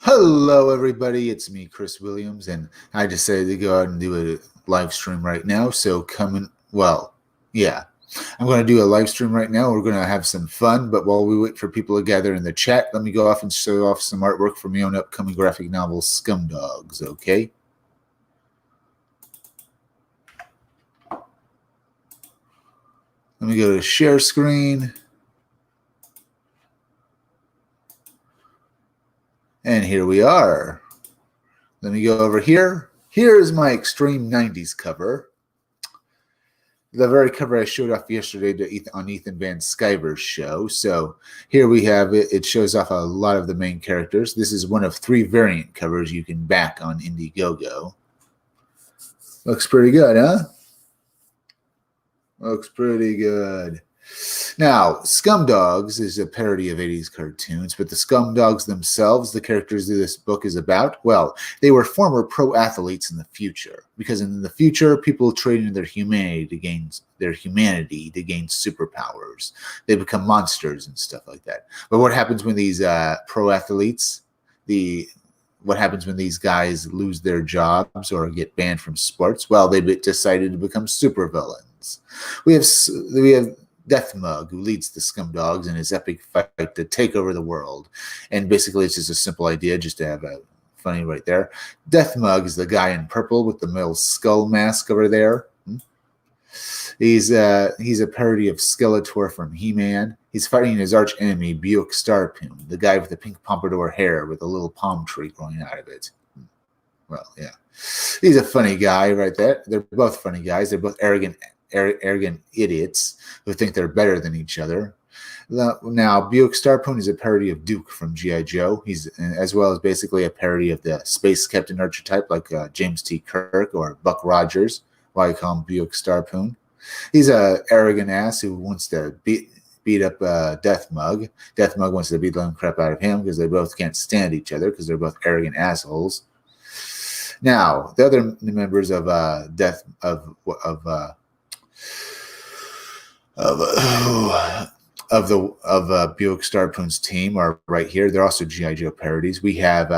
Hello, everybody. It's me, Chris Williams, and I decided to go out and do a live stream right now. So, yeah, I'm going to do a live stream right now. We're going to have some fun, but while we wait for people to gather in the chat, let me go off and show off some artwork from my own upcoming graphic novel, Scumdogs, okay? Let me go to share screen. And here we are. Let me go over here. Here is my Extreme 90s cover. The very cover I showed off yesterday on Ethan Van Sciver's show. So here we have it. It shows off a lot of the main characters. This is one of 3 variant covers you can back on Indiegogo. Looks pretty good, huh? Looks pretty good. Now, Scumdogs is a parody of 80s cartoons, but the Scumdogs themselves, the characters that this book is about, well, they were former pro athletes in the future. Because in the future, people trade in their humanity to gain superpowers. They become monsters and stuff like that. But what happens when these pro athletes, what happens when these guys lose their jobs or get banned from sports? Well, they decided to become supervillains. We have Deathmug, who leads the Scumdogs in his epic fight to take over the world. And basically, it's just a simple idea, just to have a funny right there. Deathmug is the guy in purple with the metal skull mask over there. He's a parody of Skeletor from He-Man. He's fighting his arch enemy, Buick Starpoon, the guy with the pink pompadour hair with a little palm tree growing out of it. Well, yeah. He's a funny guy right there. They're both funny guys. They're both arrogant idiots who think they're better than each other. Now, Buick Starpoon is a parody of Duke from G.I. Joe. He's as well as basically a parody of the space captain archetype like James T. Kirk or Buck Rogers. Why I call him Buick Starpoon. He's a arrogant ass who wants to beat up Deathmug. Deathmug wants to beat the crap out of him because they both can't stand each other because they're both arrogant assholes. Now, the other members of Buick Starpoon's team are right here. They're also G.I. Joe parodies. We have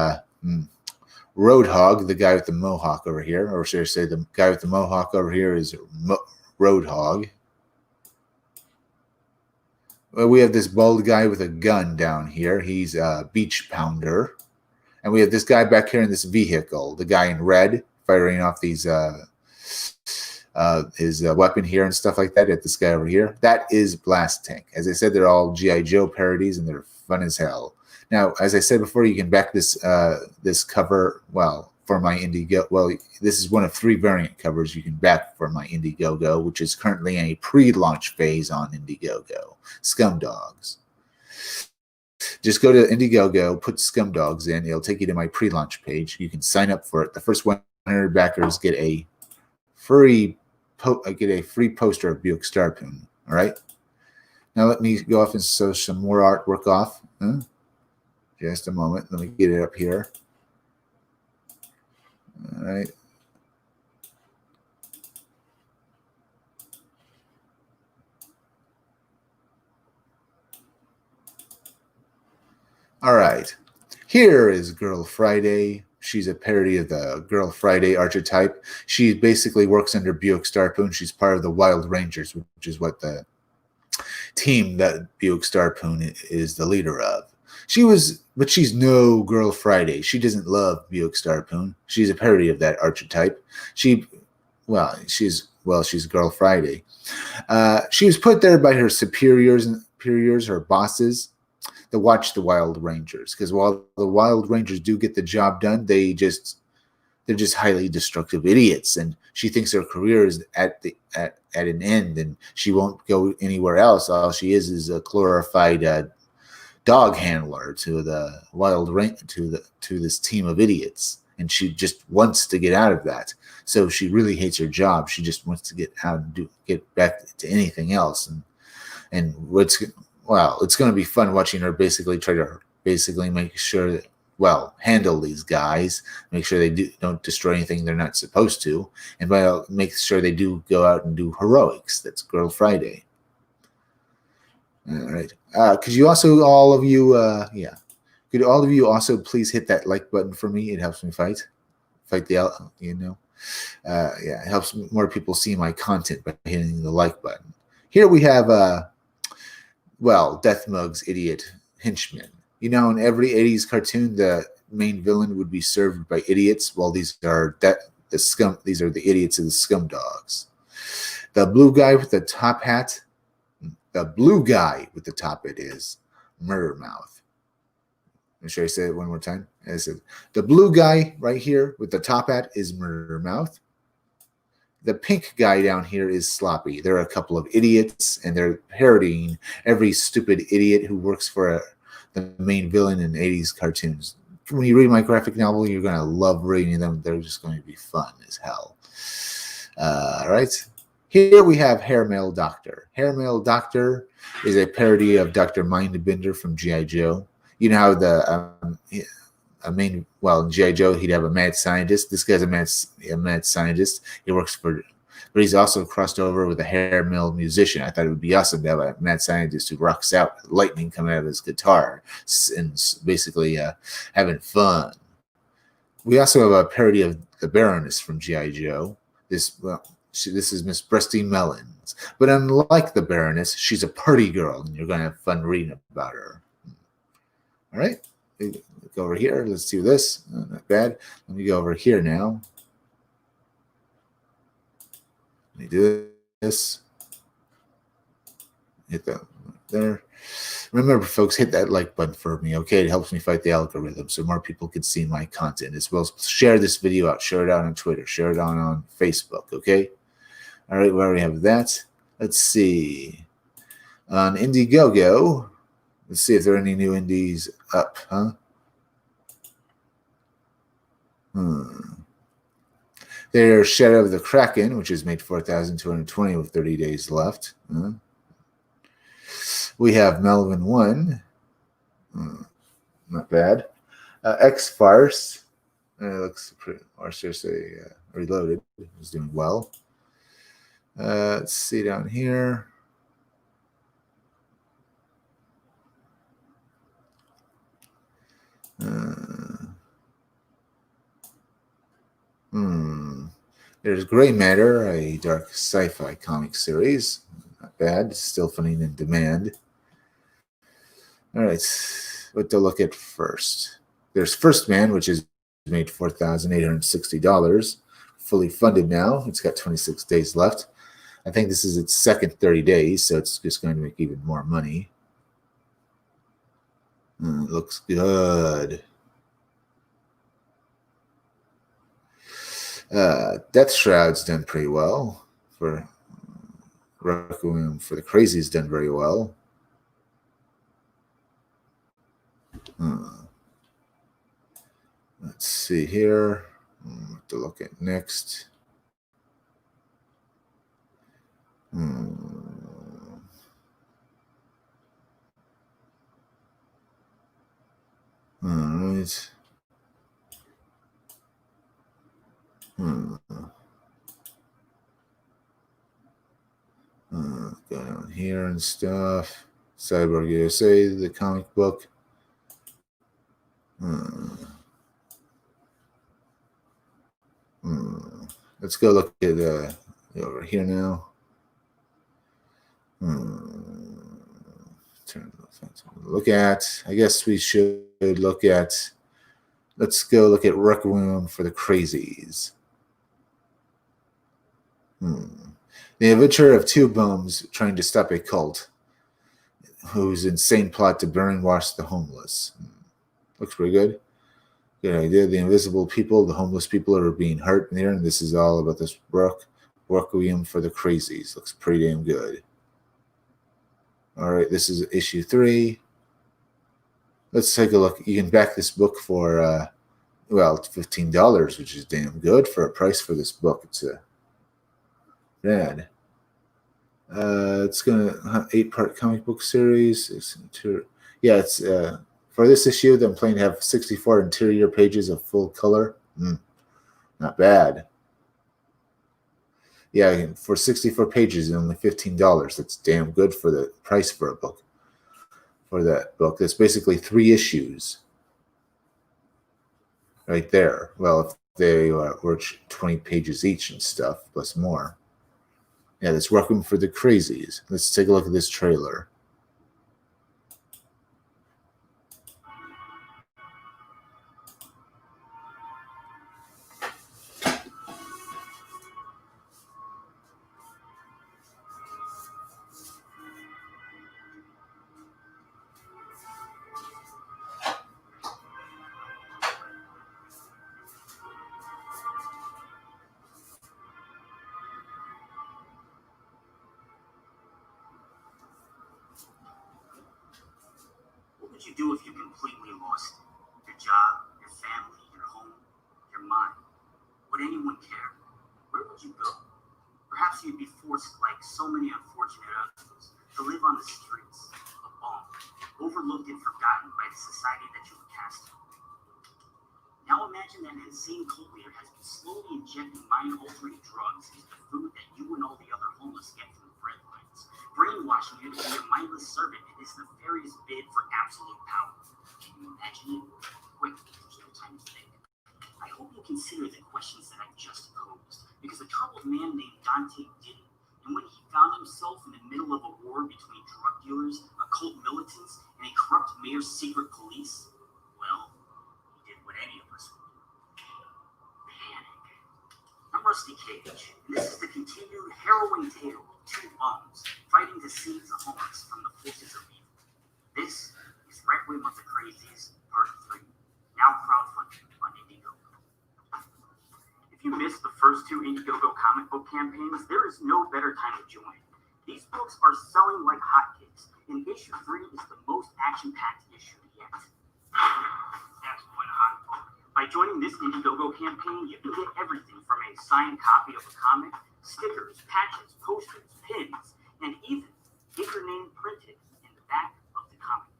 Roadhog, the guy with the mohawk over here, or should I say the guy with the mohawk over here is Roadhog. Well, we have this bald guy with a gun down here. He's a Beach Pounder. And we have this guy back here in this vehicle, the guy in red, firing off these his weapon here and stuff like that at this guy over here. That is Blast Tank. As I said, they're all G.I. Joe parodies, and they're fun as hell. Now, as I said before, you can back this cover, for my Indiegogo. Well, this is one of 3 variant covers you can back for my Indiegogo, which is currently in a pre-launch phase on Indiegogo. Scumdogs. Just go to Indiegogo, put Scumdogs in. It'll take you to my pre-launch page. You can sign up for it. The first 100 backers get a free poster of Buick Starpoon. All right. Now let me go off and sew some more artwork off. Just a moment. Let me get it up here. All right. All right. Here is Girl Friday. She's a parody of the Girl Friday archetype. She basically works under Buick Starpoon. She's part of the Wild Rangers, which is what the team that Buick Starpoon is the leader of. But she's no Girl Friday. She doesn't love Buick Starpoon. She's a parody of that archetype. She's Girl Friday. She was put there by her superiors, her bosses, to watch the Wild Rangers, because while the Wild Rangers do get the job done, they're just highly destructive idiots, and she thinks her career is at an end, and she won't go anywhere else. All she is a glorified dog handler to the to this team of idiots, and she just wants to get out of that. So she really hates her job. She just wants to get out and get back to anything else, and it's going to be fun watching her basically try to make sure that, handle these guys, make sure they don't destroy anything they're not supposed to, and make sure they do go out and do heroics. That's Girl Friday. All right. Because you also, all of you, Could all of you also please hit that like button for me? It helps me fight the, yeah, it helps more people see my content by hitting the like button. Here we have, well, Death Mug's idiot henchman. You know, in every 80s cartoon, the main villain would be served by idiots. Well, these are the scum. These are the idiots of the scum dogs. The blue guy with the top hat. The blue guy with the top hat is Murder Mouth. Should I say it one more time? I said, the blue guy right here with the top hat is Murder Mouth. The pink guy down here is Sloppy. They're a couple of idiots, and they're parodying every stupid idiot who works for the main villain in 80s cartoons. When you read my graphic novel, you're going to love reading them. They're just going to be fun as hell. All right. Here we have Hairmail Doctor. Hairmail Doctor is a parody of Dr. Mindbender from G.I. Joe. You know how the in G.I. Joe, he'd have a mad scientist. This guy's a mad scientist. He works for, but he's also crossed over with a hair mill musician. I thought it would be awesome to have a mad scientist who rocks out lightning coming out of his guitar and basically having fun. We also have a parody of the Baroness from G.I. Joe. This is Miss Breasty Melons. But unlike the Baroness, she's a party girl, and you're going to have fun reading about her. All right. Go over here. Let's do this. Not bad. Let me go over here now. Let me do this. Hit that there. Remember, folks, hit that like button for me, okay? It helps me fight the algorithm so more people can see my content as well. Share this video out. Share it out on Twitter. Share it on Facebook, okay? All right, we already have that. Let's see. On Indiegogo, let's see if there are any new indies up, huh? There's Shadow of the Kraken, which has made 4,220 with 30 days left. We have Melvin 1. Not bad. X-Farce. Looks pretty, or seriously, Reloaded is doing well. Let's see down here. There's Gray Matter, a dark sci-fi comic series. Not bad. Still funding in demand. All right. What to look at first? There's First Man, which is made $4,860. Fully funded now. It's got 26 days left. I think this is its second 30 days, so it's just going to make even more money. Looks good. Death Shroud's done pretty well. For Requiem for the Crazy's done very well. Let's see here. What to look at next. All right. Go down here and stuff. Cyborg USA, the comic book. Let's go look at over here now. Look at. I guess we should look at. Let's go look at Requiem for the Crazies. The adventure of two bums trying to stop a cult whose insane plot to brainwash the homeless. Looks pretty good. Good idea. The invisible people, the homeless people are being hurt there, and this is all about this Requiem for the Crazies. Looks pretty damn good. All right, this is issue 3. Let's take a look. You can back this book for, well, $15, which is damn good for a price for this book. It's bad. It's gonna 8-part comic book series. It's for this issue. I'm planning to have 64 interior pages of full color. Not bad. Yeah, for 64 pages and only $15. That's damn good for the price for a book. For that book, that's basically 3 issues. right there. Well, if they were 20 pages each and stuff, plus more. Yeah, that's Requiem for the Crazies. Let's take a look at this trailer. What would you do if you completely lost it? Your job, your family, your home, your mind? Would anyone care? Where would you go? Perhaps you'd be forced, like so many unfortunate others, to live on the streets, a bum, overlooked and forgotten by the society that you were cast in. Now imagine that an insane cult leader has been slowly injecting mind-altering drugs into the food that you and all the other homeless get from the breadlines, brainwashing you to be a mindless servant in this nefarious bid for absolute power. Can you imagine it? Quick, there's no time to think. I hope you consider the questions that I've just posed, because a troubled man named Dante didn't. And when he found himself in the middle of a war between drug dealers, occult militants, and a corrupt mayor's secret police, well, he did what any of us would do. Panic. I'm Rusty Cage, and this is the continued harrowing tale of two bums fighting to save the homeless from the forces of evil. This is Requiem of the Crazies, Part 3, now crowdfunded on Indiegogo. If you missed the first two Indiegogo comic book campaigns, there is no better time to join. These books are selling like hotcakes, and issue 3 is the most action-packed issue yet. That's one hot book. By joining this Indiegogo campaign, you can get everything from a signed copy of a comic, stickers, patches, posters, pins, and even get your name printed in the back of the comic.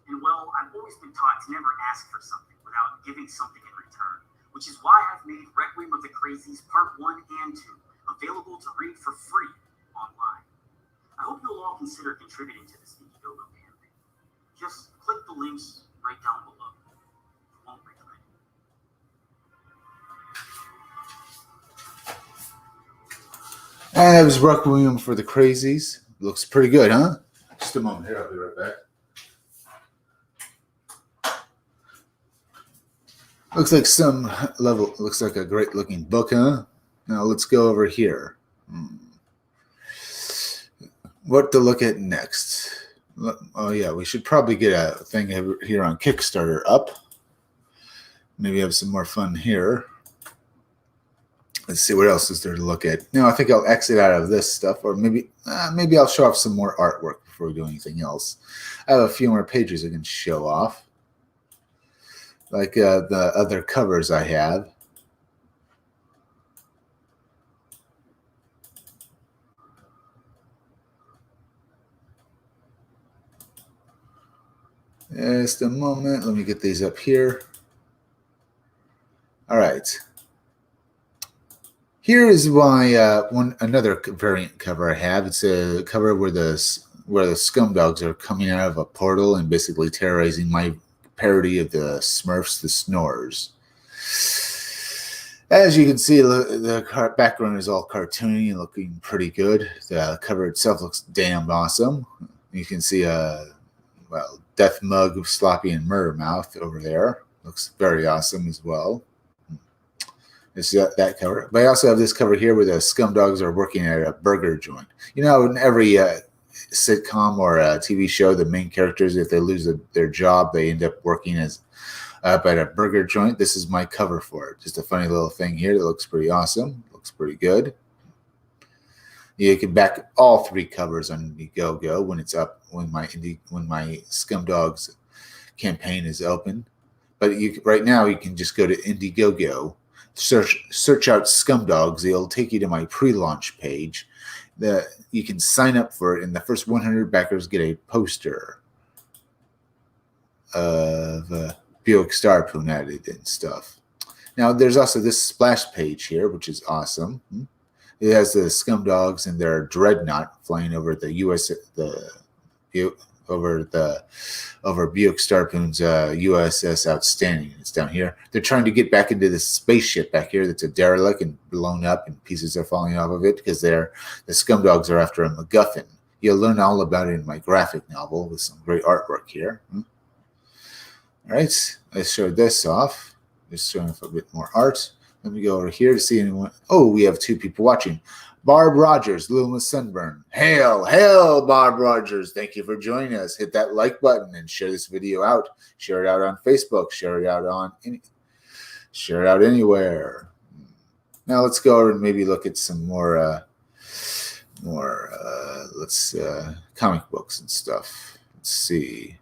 And well, I've always been taught to never ask for something without giving something in return, which is why I've made Requiem of the Crazies Part 1 and 2 available to read for free online. I hope you'll all consider contributing to this Indiegogo campaign. Just click the links right down below. You won't regret it. And that was Requiem for the Crazies. Looks pretty good, huh? Just a moment here, I'll be right back. Looks like a great looking book, huh? Now let's go over here. What to look at next? Oh yeah, we should probably get a thing here on Kickstarter up. Maybe have some more fun here. Let's see what else is there to look at. Now I think I'll exit out of this stuff, or maybe I'll show off some more artwork before we do anything else. I have a few more pages I can show off, like the other covers I have. Just a moment. Let me get these up here. All right. Here is why another variant cover I have. It's a cover where the scumdogs are coming out of a portal and basically terrorizing my parody of the Smurfs, the Snorers. As you can see, the background is all cartoony and looking pretty good. The cover itself looks damn awesome. You can see Death Mug, Sloppy, and Murder Mouth over there. Looks very awesome as well. This is that cover. But I also have this cover here where the scumdogs are working at a burger joint. You know, in every sitcom or a TV show, the main characters, if they lose their job, they end up working at a burger joint. This is my cover for it. Just a funny little thing here that looks pretty awesome. Looks pretty good. You can back all 3 covers on Indiegogo when it's up, when my Scumdogs campaign is open. But right now you can just go to Indiegogo, search out Scumdogs. It'll take you to my pre-launch page. You can sign up for it, and the first 100 backers get a poster of Buick Star Poon added and stuff. Now there's also this splash page here, which is awesome. It has the Scumdogs and their dreadnought flying over the over Buick Starpoon's USS Outstanding. It's down here. They're trying to get back into this spaceship back here that's a derelict and blown up, and pieces are falling off of it because the scumdogs are after a MacGuffin. You'll learn all about it in my graphic novel with some great artwork here. All right, let's show this off. Just showing off a bit more art. Let me go over here to see anyone. Oh, we have 2 people watching. Barb Rogers, Luma Sunburn. Hail, hail, Barb Rogers. Thank you for joining us. Hit that like button and share this video out. Share it out on Facebook. Share it out anywhere. Now let's go over and maybe look at some more comic books and stuff. Let's see.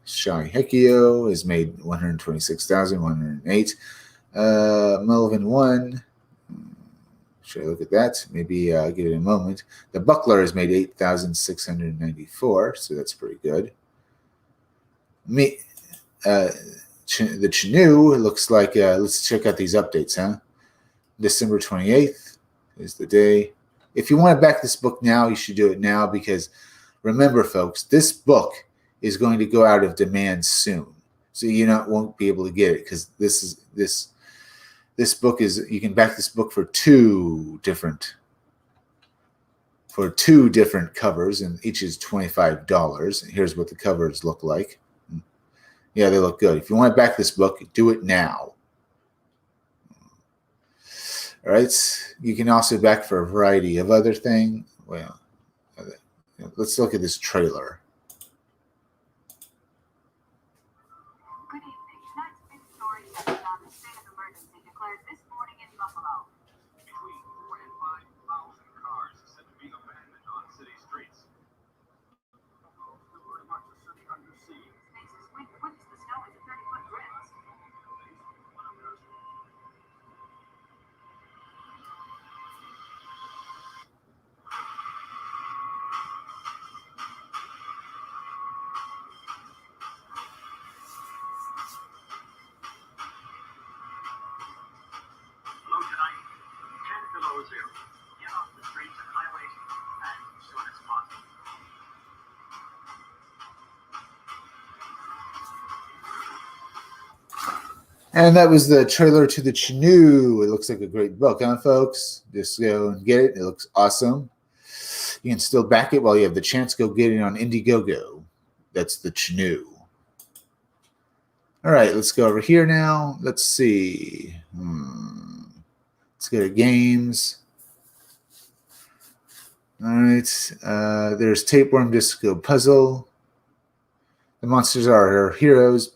Shai Hekio has made 126,108. Melvin 1. Should I look at that? Maybe give it a moment. The Buckler has made 8,694, so that's pretty good. The Chinoo looks like, let's check out these updates, huh? December 28th is the day. If you want to back this book now, you should do it now, because remember, folks, this book is going to go out of demand soon. So you won't be able to get it, because this book is, you can back this book for two different covers, and each is $25. Here's what the covers look like. Yeah, they look good. If you want to back this book, do it now. All right. You can also back for a variety of other things. Well, let's look at this trailer. Good evening. Tonight's big story centers on the state of emergency declared this morning in Buffalo. Between 4,000 and 5,000 cars said to be abandoned on city streets. Very much a city under siege. Spaces witness the snow is a 30-foot drifts. Hello tonight. 10 below zero. Get off the streets and highways as soon as possible. And that was the trailer to the Chinoo. It looks like a great book, huh, folks? Just go and get it. It looks awesome. You can still back it while you have the chance. Go get it on Indiegogo. That's the Chinoo. All right, let's go over here now. Let's see. Let's go to games. All right. There's Tapeworm Disco Puzzle. The monsters are our heroes.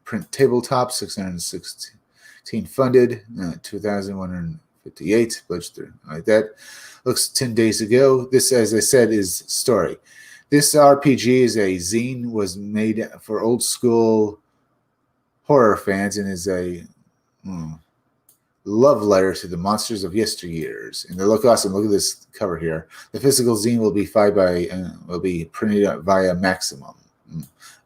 Print tabletop, 616 funded, 2,158 pledged through, like that. Looks 10 days ago. This, as I said, is story. This RPG is a zine, was made for old school horror fans, and is a love letter to the monsters of yesteryears. And they look awesome. Look at this cover here. The physical zine will be printed out via Maximum.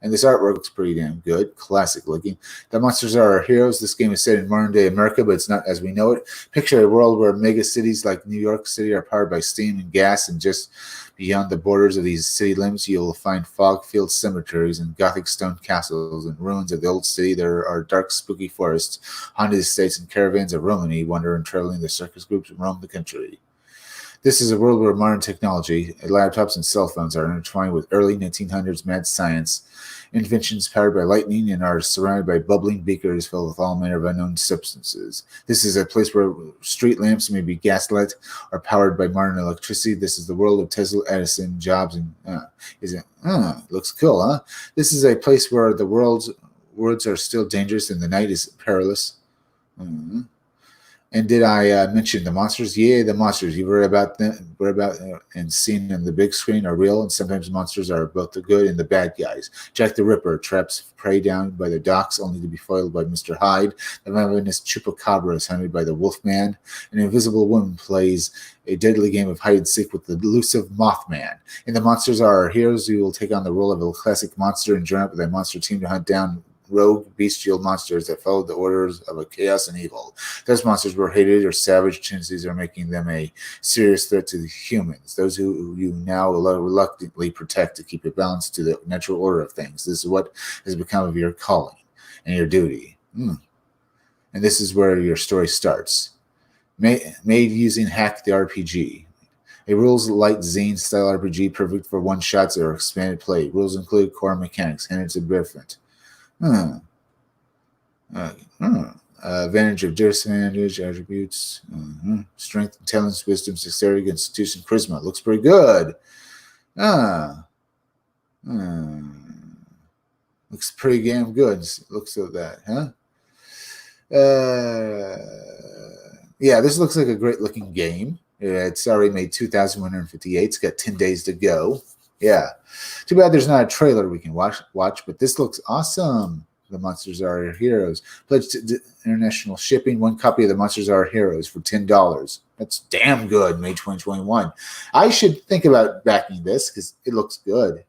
And this artwork looks pretty damn good, classic looking. The monsters are our heroes. This game is set in modern day America, but it's not as we know it. Picture a world where mega cities like New York City are powered by steam and gas, and just beyond the borders of these city limits, you'll find fog-filled cemeteries and Gothic stone castles and ruins of the old city. There are dark, spooky forests, haunted estates, and caravans of Romany wander and traveling the circus groups roam the country. This is a world where modern technology, laptops and cell phones are intertwined with early 1900s mad science, inventions powered by lightning, and are surrounded by bubbling beakers filled with all manner of unknown substances. This is a place where street lamps may be gaslit or powered by modern electricity. This is the world of Tesla, Edison, Jobs, and looks cool, huh? This is a place where the words are still dangerous and the night is perilous. And did I mention the monsters? Yeah, the monsters. You've read about them, and seen on the big screen are real, and sometimes monsters are both the good and the bad guys. Jack the Ripper traps prey down by the docks, only to be foiled by Mr. Hyde. The ravenous Chupacabra is hunted by the Wolfman. An invisible woman plays a deadly game of hide and seek with the elusive Mothman. And the monsters are our heroes. You will take on the role of a classic monster and join up with a monster team to hunt down rogue bestial monsters that followed the orders of a chaos and evil. Those monsters were hated or savage tendencies are making them a serious threat to the humans, those who you now reluctantly protect to keep a balance to the natural order of things. This is what has become of your calling and your duty. And this is where your story starts. Made using Hack the RPG. A rules-light zine-style RPG perfect for one-shots or expanded play. Rules include core mechanics, hints and different. Advantage of disadvantage, attributes. Strength, intelligence, wisdom, dexterity, constitution, charisma. Looks pretty good. Looks pretty damn good. Looks like that, huh? Yeah, this looks like a great-looking game. It's already made 2,158. It's got 10 days to go. Yeah. Too bad there's not a trailer we can watch, but this looks awesome. The Monsters Are Our Heroes. Pledged to international shipping. One copy of the Monsters Are Our Heroes for $10. That's damn good, May 2021. I should think about backing this because it looks good.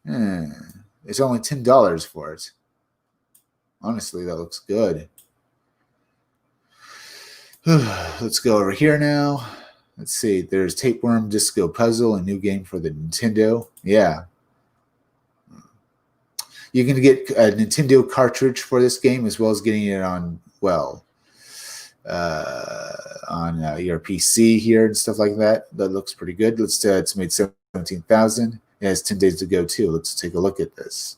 It's only $10 for it. Honestly, that looks good. Let's go over here now. Let's see. There's Tapeworm Disco Puzzle, a new game for the Nintendo. Yeah. You can get a Nintendo cartridge for this game as well as getting it on, your PC here and stuff like that. That looks pretty good. It's made 17,000. It has 10 days to go too. Let's take a look at this.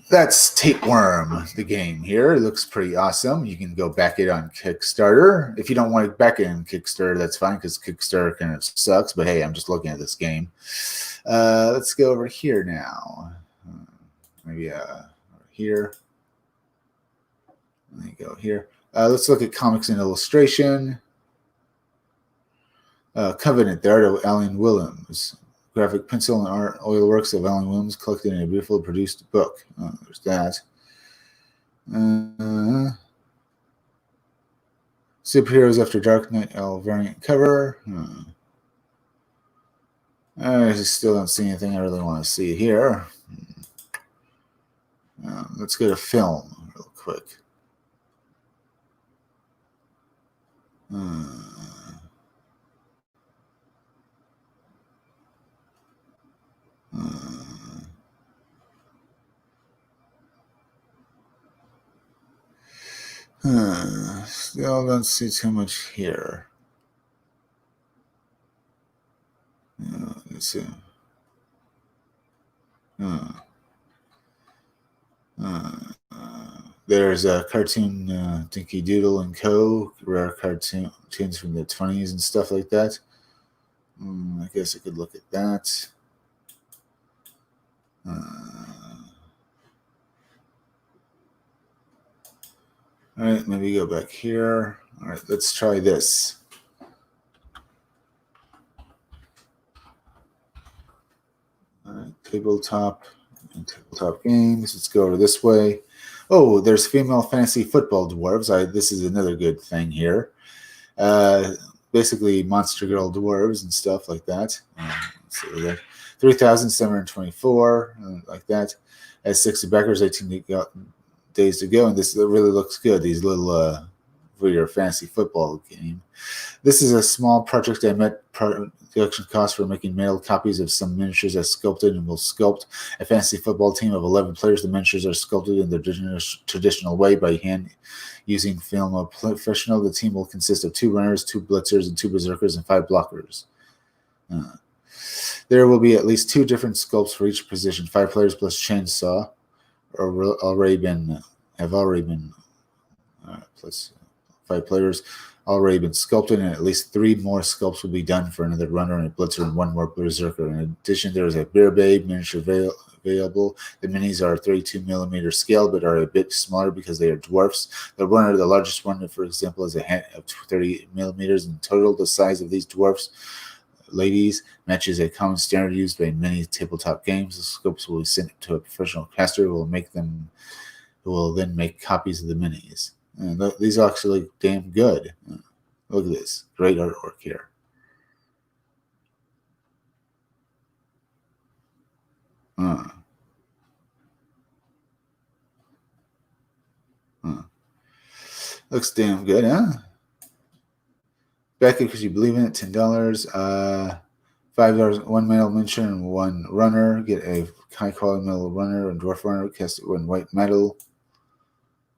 That's Tapeworm, the game here. It looks pretty awesome. You can go back it on Kickstarter. If you don't want to back it on Kickstarter, that's fine because Kickstarter kind of sucks. But hey, I'm just looking at this game. Let's go over here now. Maybe here. Let me go here. Let's look at comics and illustration. Covenant, the art of Alan Williams. Graphic pencil and art oil works of Alan Williams collected in a beautifully produced book. There's that. Superheroes After Dark Knight L variant cover. I still don't see anything I really want to see here. Let's go to film real quick. Still don't see too much here. Let's see. There's a cartoon, Dinky Doodle and Co. Rare cartoons from the 20s and stuff like that. I guess I could look at that. All right, maybe go back here. All right, let's try this. All right, tabletop games. Let's go over this way. Oh, there's female fantasy football dwarves. This is another good thing here. Basically, Monster Girl dwarves and stuff like that. Let's see there. 3,724, like that. At 60 backers, 18 days to go, and this really looks good. These little for your fantasy football game. This is a small project I met production cost for making mailed copies of some miniatures as sculpted and will sculpt a fantasy football team of 11 players. The miniatures are sculpted in the traditional way by hand using film of professional. The team will consist of 2 runners, 2 blitzers, and 2 berserkers, and 5 blockers. There will be at least 2 different sculpts for each position. 5 players plus chainsaw have already been plus 5 players already been sculpted, and at least 3 more sculpts will be done for another runner and a blitzer and 1 more berserker. In addition, there is a Beer Babe miniature available. The minis are 32 millimeter scale, but are a bit smaller because they are dwarfs. The largest runner, for example, is a head of 30 millimeters in total. The size of these dwarfs, ladies, matches a common standard used by many tabletop games. The sculpts will be sent to a professional caster who will then make copies of the minis. And these actually look damn good. Look at this. Great artwork here. Looks damn good, huh? Back it because you believe in it. $10. $5. 1 metal miniature and 1 runner. Get a high quality metal runner and dwarf runner. Cast it in white metal.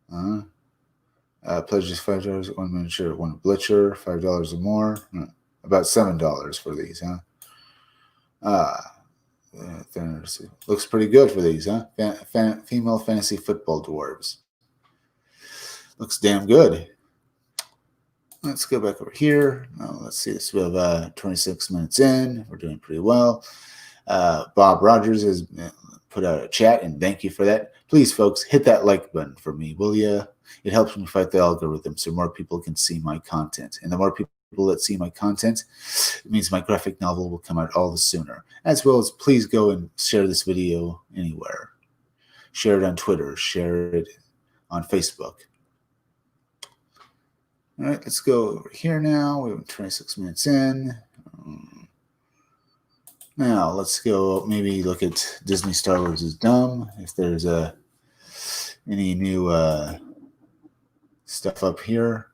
Pledges $5. 1 miniature, 1 blitzer. $5 or more. About $7 for these, huh? Looks pretty good for these, huh? Female fantasy football dwarves. Looks damn good. Let's go back over here. Let's see this. We have 26 minutes in. We're doing pretty well. Bob Rogers has put out a chat, and thank you for that. Please, folks, hit that like button for me, will you? It helps me fight the algorithm so more people can see my content. And the more people that see my content, it means my graphic novel will come out all the sooner. As well as please go and share this video anywhere. Share it on Twitter. Share it on Facebook. All right, let's go over here now. We have 26 minutes in. Now, let's go maybe look at Disney Star Wars is Dumb. If there's any new stuff up here.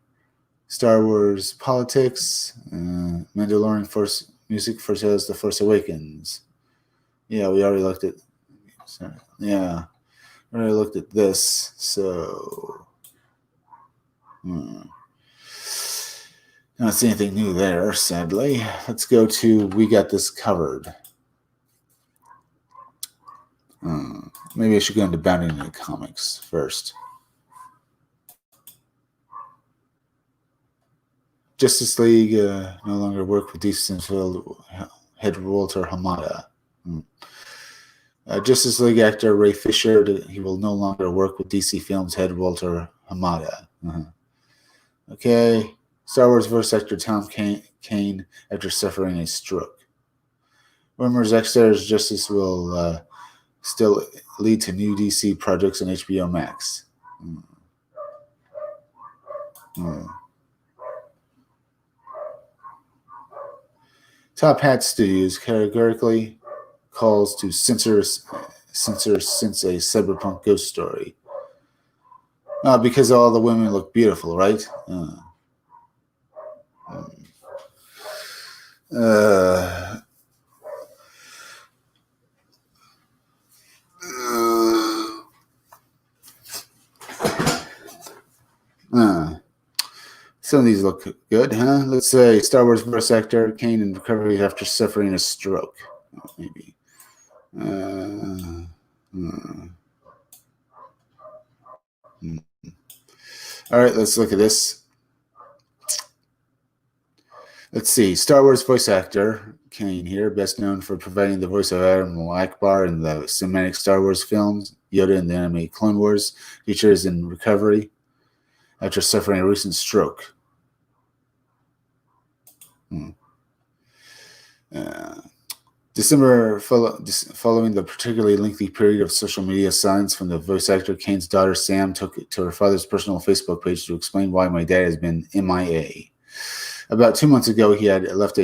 Star Wars Politics. Mandalorian Force Music foretells The Force Awakens. Yeah, we already looked at... Yeah, we already looked at this. So... Not see anything new there, sadly. Let's go to We Got This Covered. Maybe I should go into Bounding into Comics first. Justice League no longer work with DC head Walter Hamada. Justice League actor Ray Fisher, he will no longer work with DC Films head Walter Hamada. Okay. Star Wars voice actor Tom Kane after suffering a stroke. Rumors X-Stars Justice will still lead to new DC projects on HBO Max. Top Hat Studios categorically calls to censor since a cyberpunk ghost story. Because all the women look beautiful, right? Some of these look good, huh? Let's say Star Wars voice actor Kane in recovery after suffering a stroke. Maybe. All right, let's look at this. Let's see. Star Wars voice actor Kane here, best known for providing the voice of Admiral Akbar in the cinematic Star Wars films, Yoda in the anime Clone Wars, features in recovery after suffering a recent stroke. December following the particularly lengthy period of social media silence from the voice actor, Kane's daughter Sam took it to her father's personal Facebook page to explain why my dad has been MIA. About 2 months ago, he had left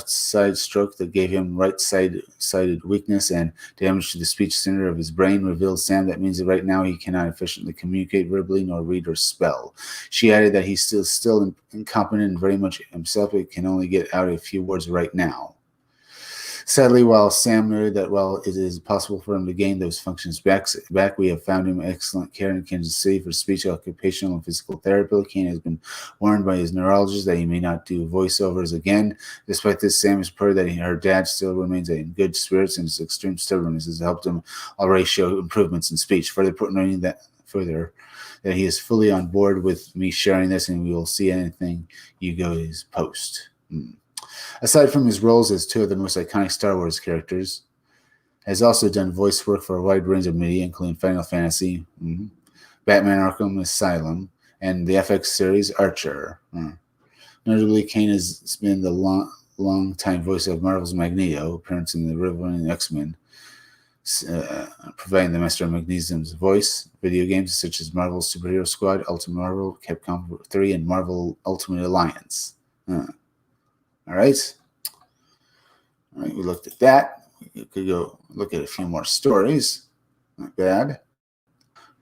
side stroke that gave him right-sided weakness and damage to the speech center of his brain, revealed Sam. That means that right now he cannot efficiently communicate verbally nor read or spell. She added that he's still incompetent and very much himself, but can only get out a few words right now. Sadly, while Sam noted that while it is possible for him to gain those functions back, we have found him excellent care in Kansas City for speech, occupational, and physical therapy. Kane has been warned by his neurologist that he may not do voiceovers again. Despite this, Sam is proud that her dad still remains in good spirits, and his extreme stubbornness has helped him already show improvements in speech. Further that he is fully on board with me sharing this, and we will see anything you guys post. Aside from his roles as two of the most iconic Star Wars characters, has also done voice work for a wide range of media, including Final Fantasy, Batman Arkham Asylum, and the FX series Archer. Notably, Kane has been the long-time voice of Marvel's Magneto, appearance in the Rival X-Men, providing the Master of Magnesium's voice. Video games such as Marvel Superhero Squad, Ultimate Marvel, Capcom 3, and Marvel Ultimate Alliance. All right, we looked at that. We could go look at a few more stories. Not bad.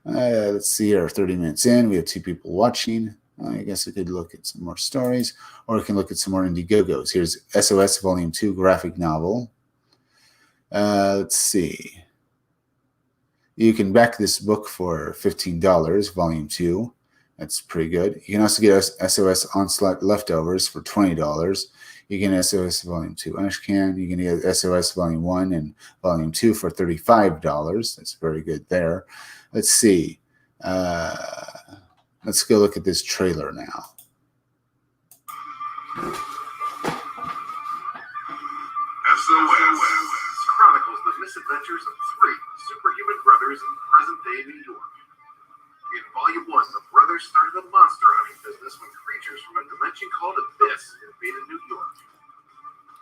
Let's see here, 30 minutes in. We have 2 people watching. I guess we could look at some more stories, or we can look at some more Indiegogos. Here's SOS Volume 2 graphic novel. Let's see. You can back this book for $15, Volume 2. That's pretty good. You can also get SOS Onslaught Leftovers for $20. You can SOS Volume 2 Ashcan. You can get SOS Volume 1 and Volume 2 for $35. That's very good there. Let's see. Let's go look at this trailer now. SOS chronicles the misadventures of 3 superhuman brothers in present-day New York. In Volume 1, the brothers started a monster hunting business when creatures from a dimension called Abyss invaded New York.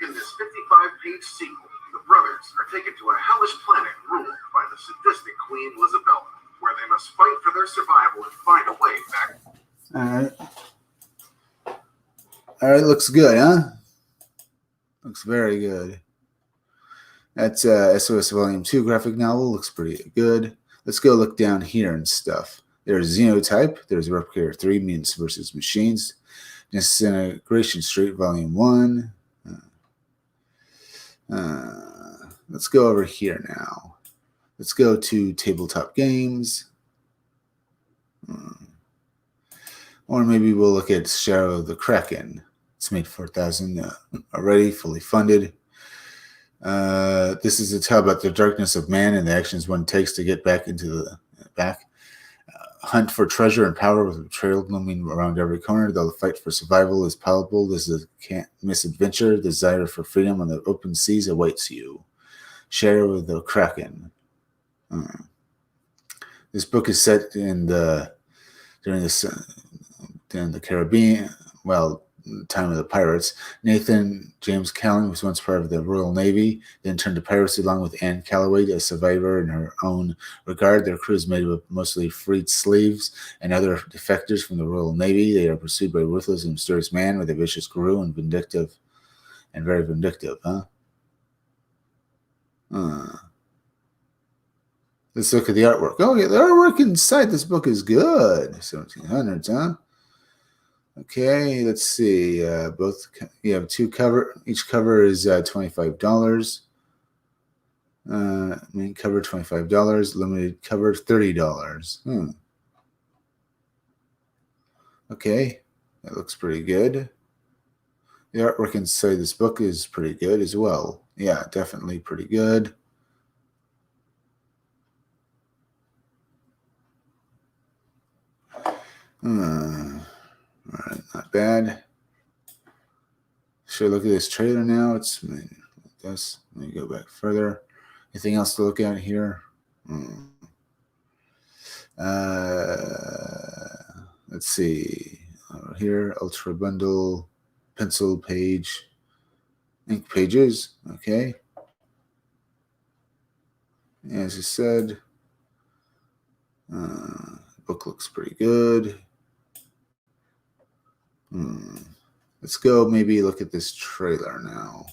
In this 55-page sequel, the brothers are taken to a hellish planet ruled by the sadistic Queen Lizabella, where they must fight for their survival and find a way back. All right, looks good, huh? Looks very good. That's SOS Volume 2 graphic novel. Looks pretty good. Let's go look down here and stuff. There's Xenotype. There's Replicator 3, Mutants vs. Machines. Disintegration Street, Volume 1. Let's go over here now. Let's go to Tabletop Games. Or maybe we'll look at Shadow of the Kraken. It's made 4,000 already, fully funded. This is a tale about the darkness of man and the actions one takes to get back into the back. Hunt for treasure and power with betrayal looming around every corner. The fight for survival is palpable. This is a can't miss adventure. Desire for freedom on the open seas awaits you. Shadow of the Kraken. This book is set in during the Caribbean. Well, time of the pirates. Nathan James Callan was once part of the Royal Navy, then turned to piracy along with Anne Calloway, a survivor in her own regard. Their crew is made up of mostly freed slaves and other defectors from the Royal Navy. They are pursued by a ruthless and mysterious man with a vicious crew and vindictive, and very vindictive, huh? Let's look at the artwork. Oh, yeah, the artwork inside this book is good. 1700s, huh? Okay, let's see. Both you have 2 cover. Each cover is $25. Main cover $25. Limited cover $30. Okay, that looks pretty good. The artwork inside this book is pretty good as well. Yeah, definitely pretty good. All right, not bad. Should I look at this trailer now? It's like this. Let me go back further. Anything else to look at here? Let's see. Over here, Ultra Bundle, pencil page, ink pages. Okay. As I said, the book looks pretty good. Let's go maybe look at this trailer now.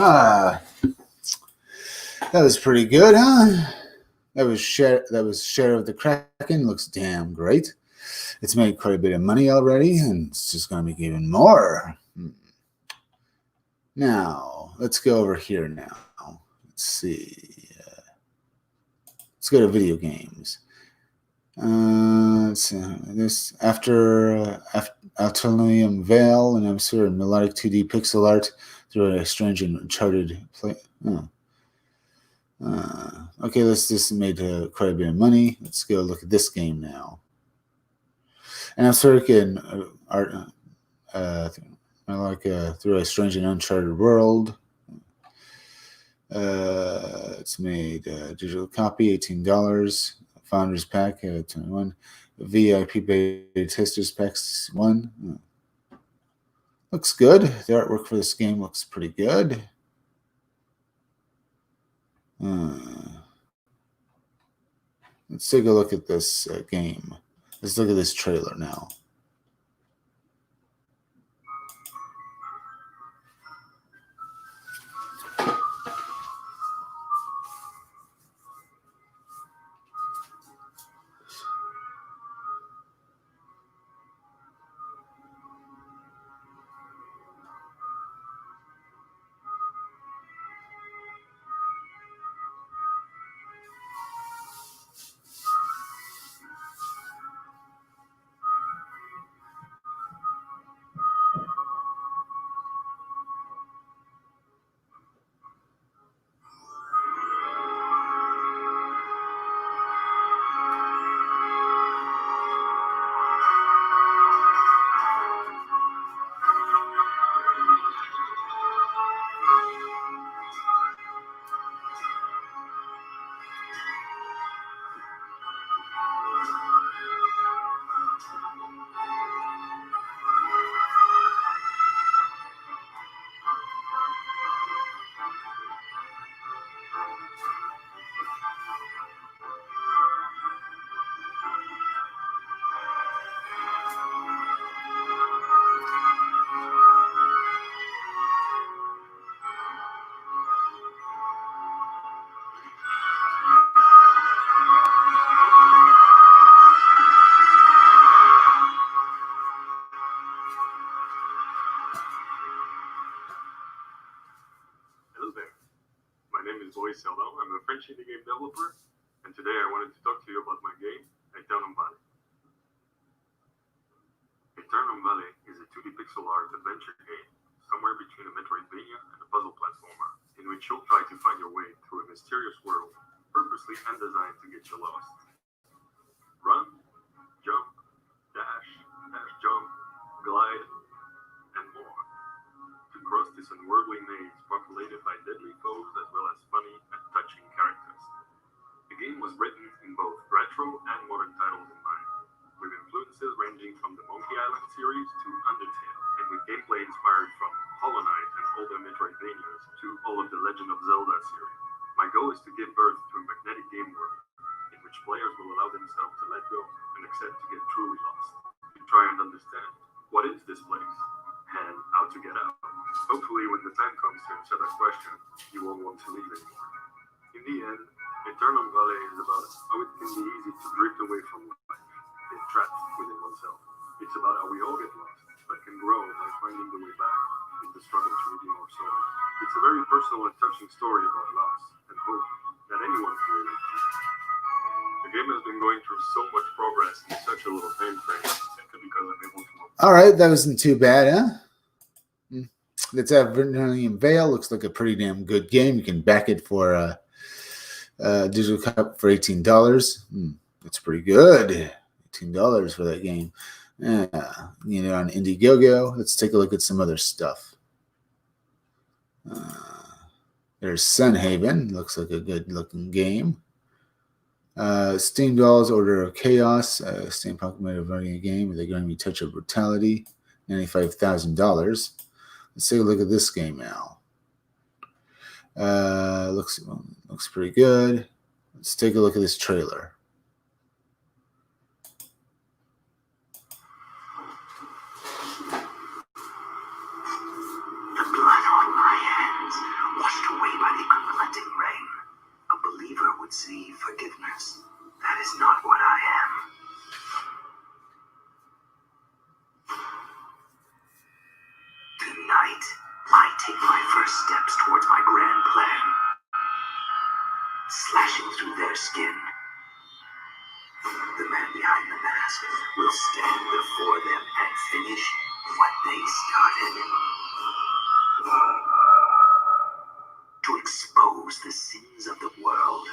Ah, that was pretty good, huh? That was Share of the Kraken. Looks damn great. It's made quite a bit of money already, and it's just going to make even more. Now, let's go over here now. Let's see. Let's go to video games. Let's see. This after Alternarium Veil, and I'm sure melodic 2D pixel art through a strange and uncharted play. Okay, this made quite a bit of money. Let's go look at this game now. And I'm sort of art, through a strange and uncharted world. It's made digital copy, $18. Founders pack, 21. VIP beta testers packs 1. Looks good. The artwork for this game looks pretty good. Let's take a look at this game. Let's look at this trailer now. Zelda. I'm a French indie game developer, and today I wanted to talk to you about my game, Aeternum Valley. Aeternum Valley is a 2D pixel art adventure game, somewhere between a Metroidvania and a puzzle platformer, in which you'll try to find your way through a mysterious world, purposely and designed to get you lost. Run, jump, dash, jump, glide, and more. To cross this unworldly maze populated by deadly foes as well as funny and touching characters. The game was written in both retro and modern titles in mind, with influences ranging from the Monkey Island series to Undertale, and with gameplay inspired from Hollow Knight and older Metroidvanias to all of the Legend of Zelda series. My goal is to give birth to a magnetic game world, in which players will allow themselves to let go and accept to get truly lost, to try and understand what is this place, and how to get out. Hopefully, when the time comes to answer that question, you won't want to leave anymore. In the end, Aeternum Valley is about how it can be easy to drift away from life, get trapped within oneself. It's about how we all get lost, but can grow by finding the way back in the struggle to redeem our soul. It's a very personal and touching story about loss and hope that anyone can relate to. The game has been going through so much progress in such a little time frame, simply because I'm able to. All right, that wasn't too bad, huh? Let's have Vermilion Veil. Looks like a pretty damn good game. You can back it for a digital cup for $18. That's pretty good. $18 for that game. Yeah, on Indiegogo. Let's take a look at some other stuff. There's Sunhaven. Looks like a good-looking game. Steam Dolls Order of Chaos. Steampunk made of running a game. They're going to be Touch of Brutality. $95,000. Let's take a look at this game now. Looks pretty good. Let's take a look at this trailer. The blood on my hands, washed away by the unrelenting rain. A believer would see forgiveness. That is not what I am. Tonight, I take my first steps towards my grand plan. Slashing through their skin. The man behind the mask will stand before them and finish what they started. To expose the sins of the world.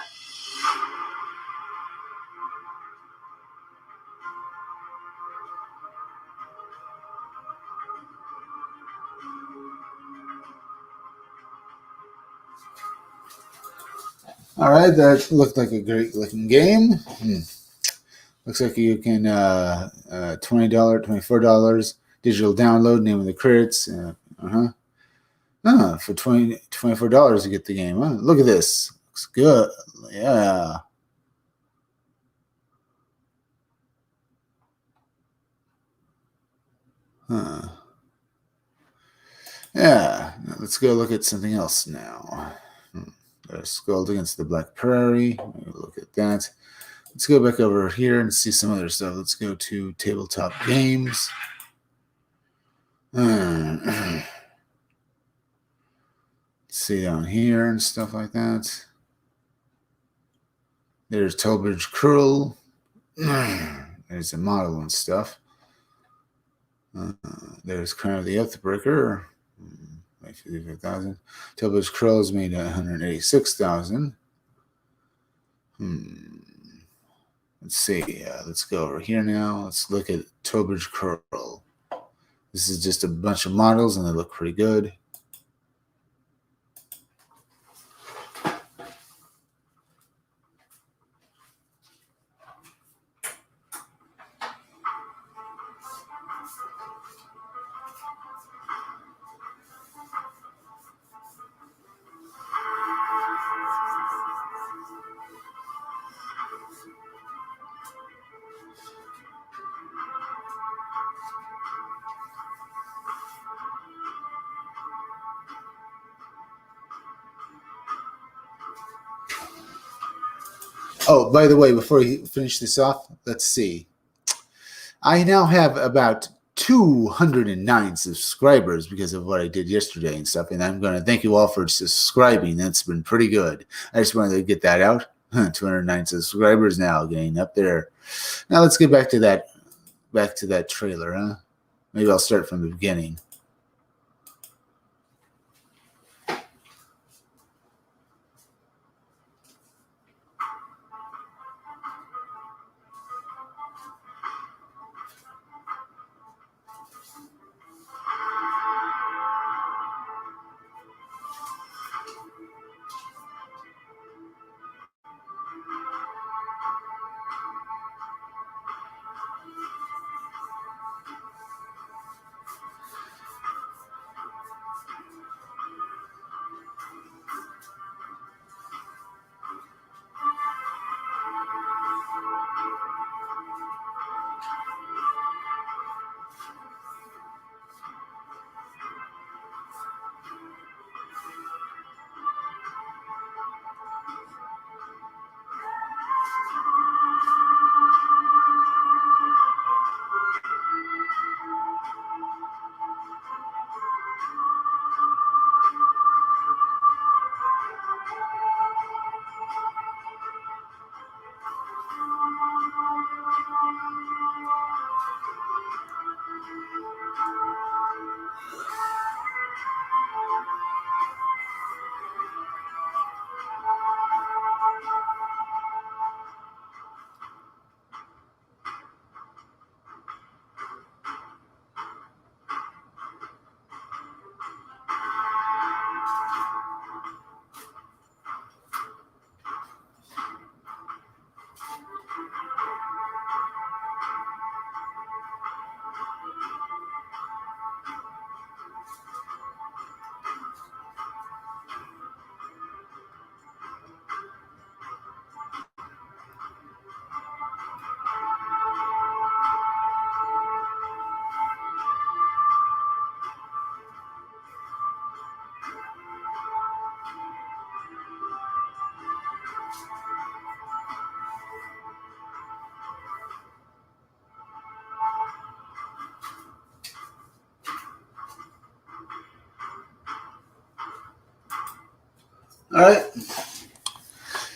All right, that looked like a great looking game. Looks like you can $20, $24 digital download, name of the crits. For $24 you get the game. Look at this. Looks good. Yeah. Yeah. Let's go look at something else now. There's Gold Against the Black Prairie. Look at that. Let's go back over here and see some other stuff. Let's go to tabletop games. Let's see down here and stuff like that. There's Tolbridge Cruel. There's a model and stuff. There's Crown of the Oathbreaker. 55,000. Tolbridge Cruel is made at 186,000. Let's see. Let's go over here now. Let's look at Tolbridge Cruel. This is just a bunch of models, and they look pretty good. Oh, by the way, before we finish this off, let's see. I now have about 209 subscribers because of what I did yesterday and stuff, and I'm going to thank you all for subscribing. That's been pretty good. I just wanted to get that out. 209 subscribers now, getting up there. Now let's get back to that trailer, Maybe I'll start from the beginning. All right.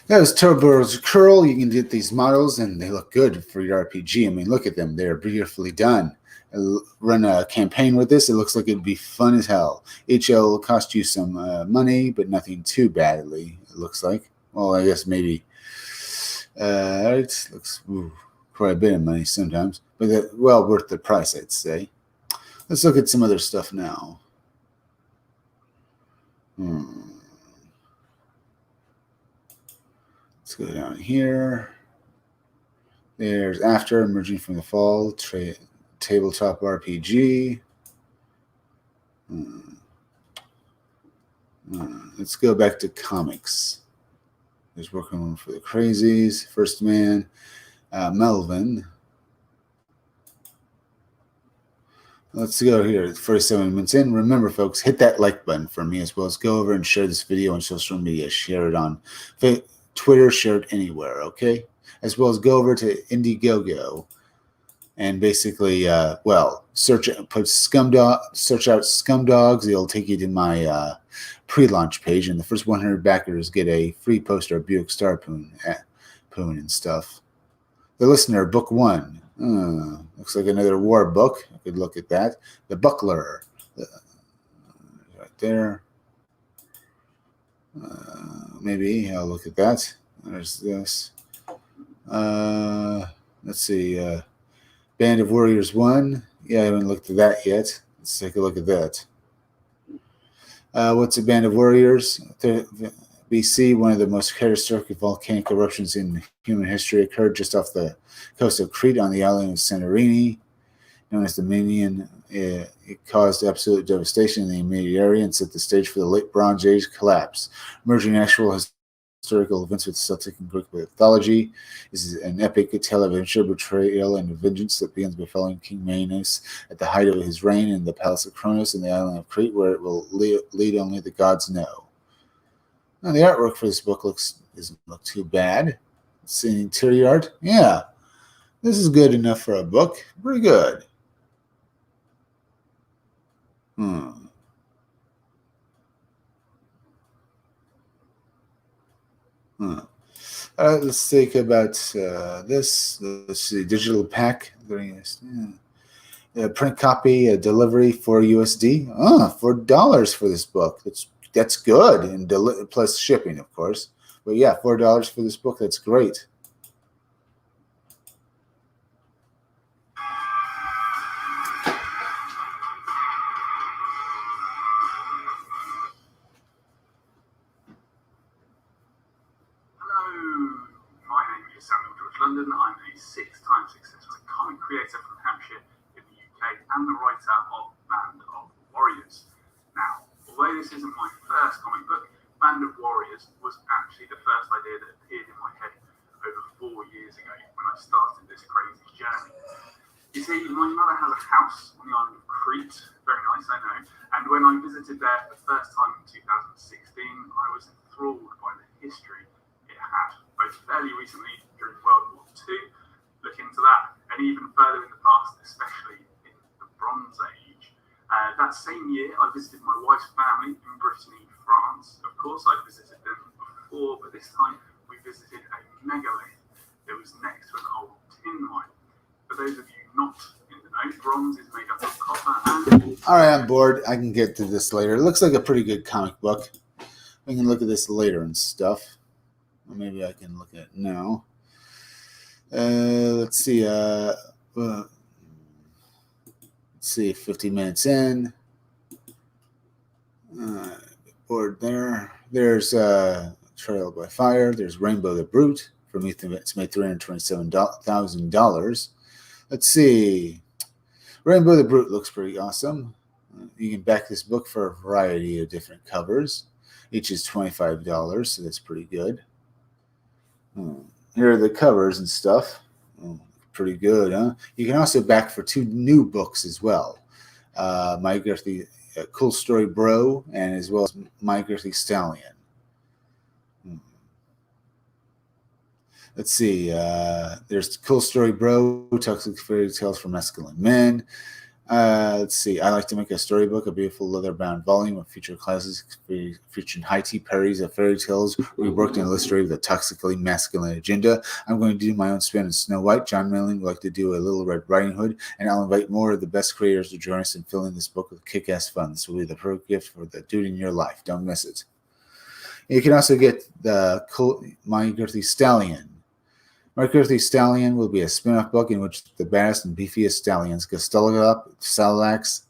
That was Turbo's Curl. You can get these models, and they look good for your RPG. I mean, look at them. They're beautifully done. I'll run a campaign with this. It looks like it'd be fun as hell. HL will cost you some money, but nothing too badly, it looks like. Well, I guess maybe. It looks quite a bit of money sometimes, but well worth the price, I'd say. Let's look at some other stuff now. Let's go down here. There's After Emerging from the Fall, Tabletop RPG. Let's go back to comics. There's Working for the Crazies, First Man, Melvin. Let's go here. 47 minutes in. Remember, folks, hit that like button for me, as well as go over and share this video on social media. Share it on Twitter, share it anywhere, okay? As well as go over to Indiegogo and basically, search out Scumdogs. It'll take you to my pre-launch page, and the first 100 backers get a free poster of Buick Star Poon and stuff. The Listener, Book 1. Looks like another war book. I could look at that. The Buckler. Right there. Maybe I'll look at that. There's this. Let's see. Band of Warriors 1. Yeah, I haven't looked at that yet. Let's take a look at that. What's a Band of Warriors? BC, one of the most catastrophic volcanic eruptions in human history occurred just off the coast of Crete on the island of Santorini, known as the Minion. It caused absolute devastation in the immediate area and set the stage for the late Bronze Age collapse. Merging actual historical events with Celtic and Greek mythology, this is an epic tale of adventure, betrayal, and vengeance that begins by following King Minos at the height of his reign in the palace of Kronos in the island of Crete, where it will lead only the gods know. Now, the artwork for this book doesn't look too bad. Let's see, interior art. Yeah, this is good enough for a book. Pretty good. Let's think about this. Let's see, digital pack. Print copy, delivery for USD. $4 for this book. That's good, and plus shipping, of course. But yeah, $4 for this book. That's great. London. I'm a 6-time successful comic creator from Hampshire in the UK and the writer of Band of Warriors. Now, although this isn't my first comic book, Band of Warriors was actually the first idea that appeared in my head over 4 years ago when I started this crazy journey. You see, my mother has a house on the island of Crete, very nice, I know, and when I visited there for the first time in 2016, I was enthralled by the history it had, both fairly recently during World War II, look into that, and even further in the past, especially in the Bronze Age. That same year, I visited my wife's family in Brittany, France. Of course, I'd visited them before, but this time we visited a megalith that was next to an old tin mine. For those of you not in the know, bronze is made up of copper and... All right, I'm bored. I can get to this later. It looks like a pretty good comic book. We can look at this later and stuff. Or maybe I can look at it now. Let's see. Let's see. 50 minutes in. Board there. There's Trial by Fire. There's Rainbow the Brute. From Ethan, it's made $327,000. Let's see. Rainbow the Brute looks pretty awesome. You can back this book for a variety of different covers. Each is $25, so that's pretty good. Here are the covers and stuff. Pretty good, huh? You can also back for 2 new books as well. Mike Girthy, Cool Story Bro, and as well as Mike Girthy Stallion. Let's see. There's Cool Story Bro, Toxic Fairy Tales for Masculine Men. Let's see. I like to make a storybook, a beautiful leather-bound volume of future classics featuring high tea parodies of fairy tales reworked and illustrated with a toxically masculine agenda. I'm going to do my own spin on Snow White. John Manley would like to do a Little Red Riding Hood, and I'll invite more of the best creators to join us in filling this book with kick-ass fun. This will be the perfect gift for the dude in your life. Don't miss it. You can also get the My Girthy Stallion. My Girthy Stallion will be a spin-off book in which the baddest and beefiest stallions, Gustulup, Salax,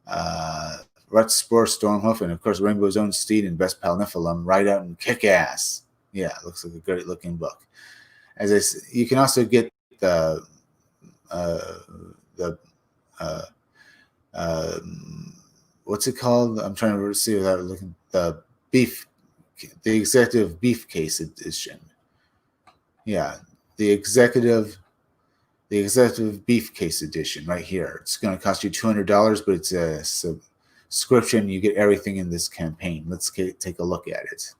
Rutspore, Stormhoof, and of course Rainbow's own steed and best pal Nephilim, ride out and kick ass. Yeah, it looks like a great looking book. You can also get the what's it called? I'm trying to see without looking. The executive beef case edition. Yeah, the executive beef case edition right here. It's going to cost you $200, but it's a subscription. You get everything in this campaign. Let's take a look at it.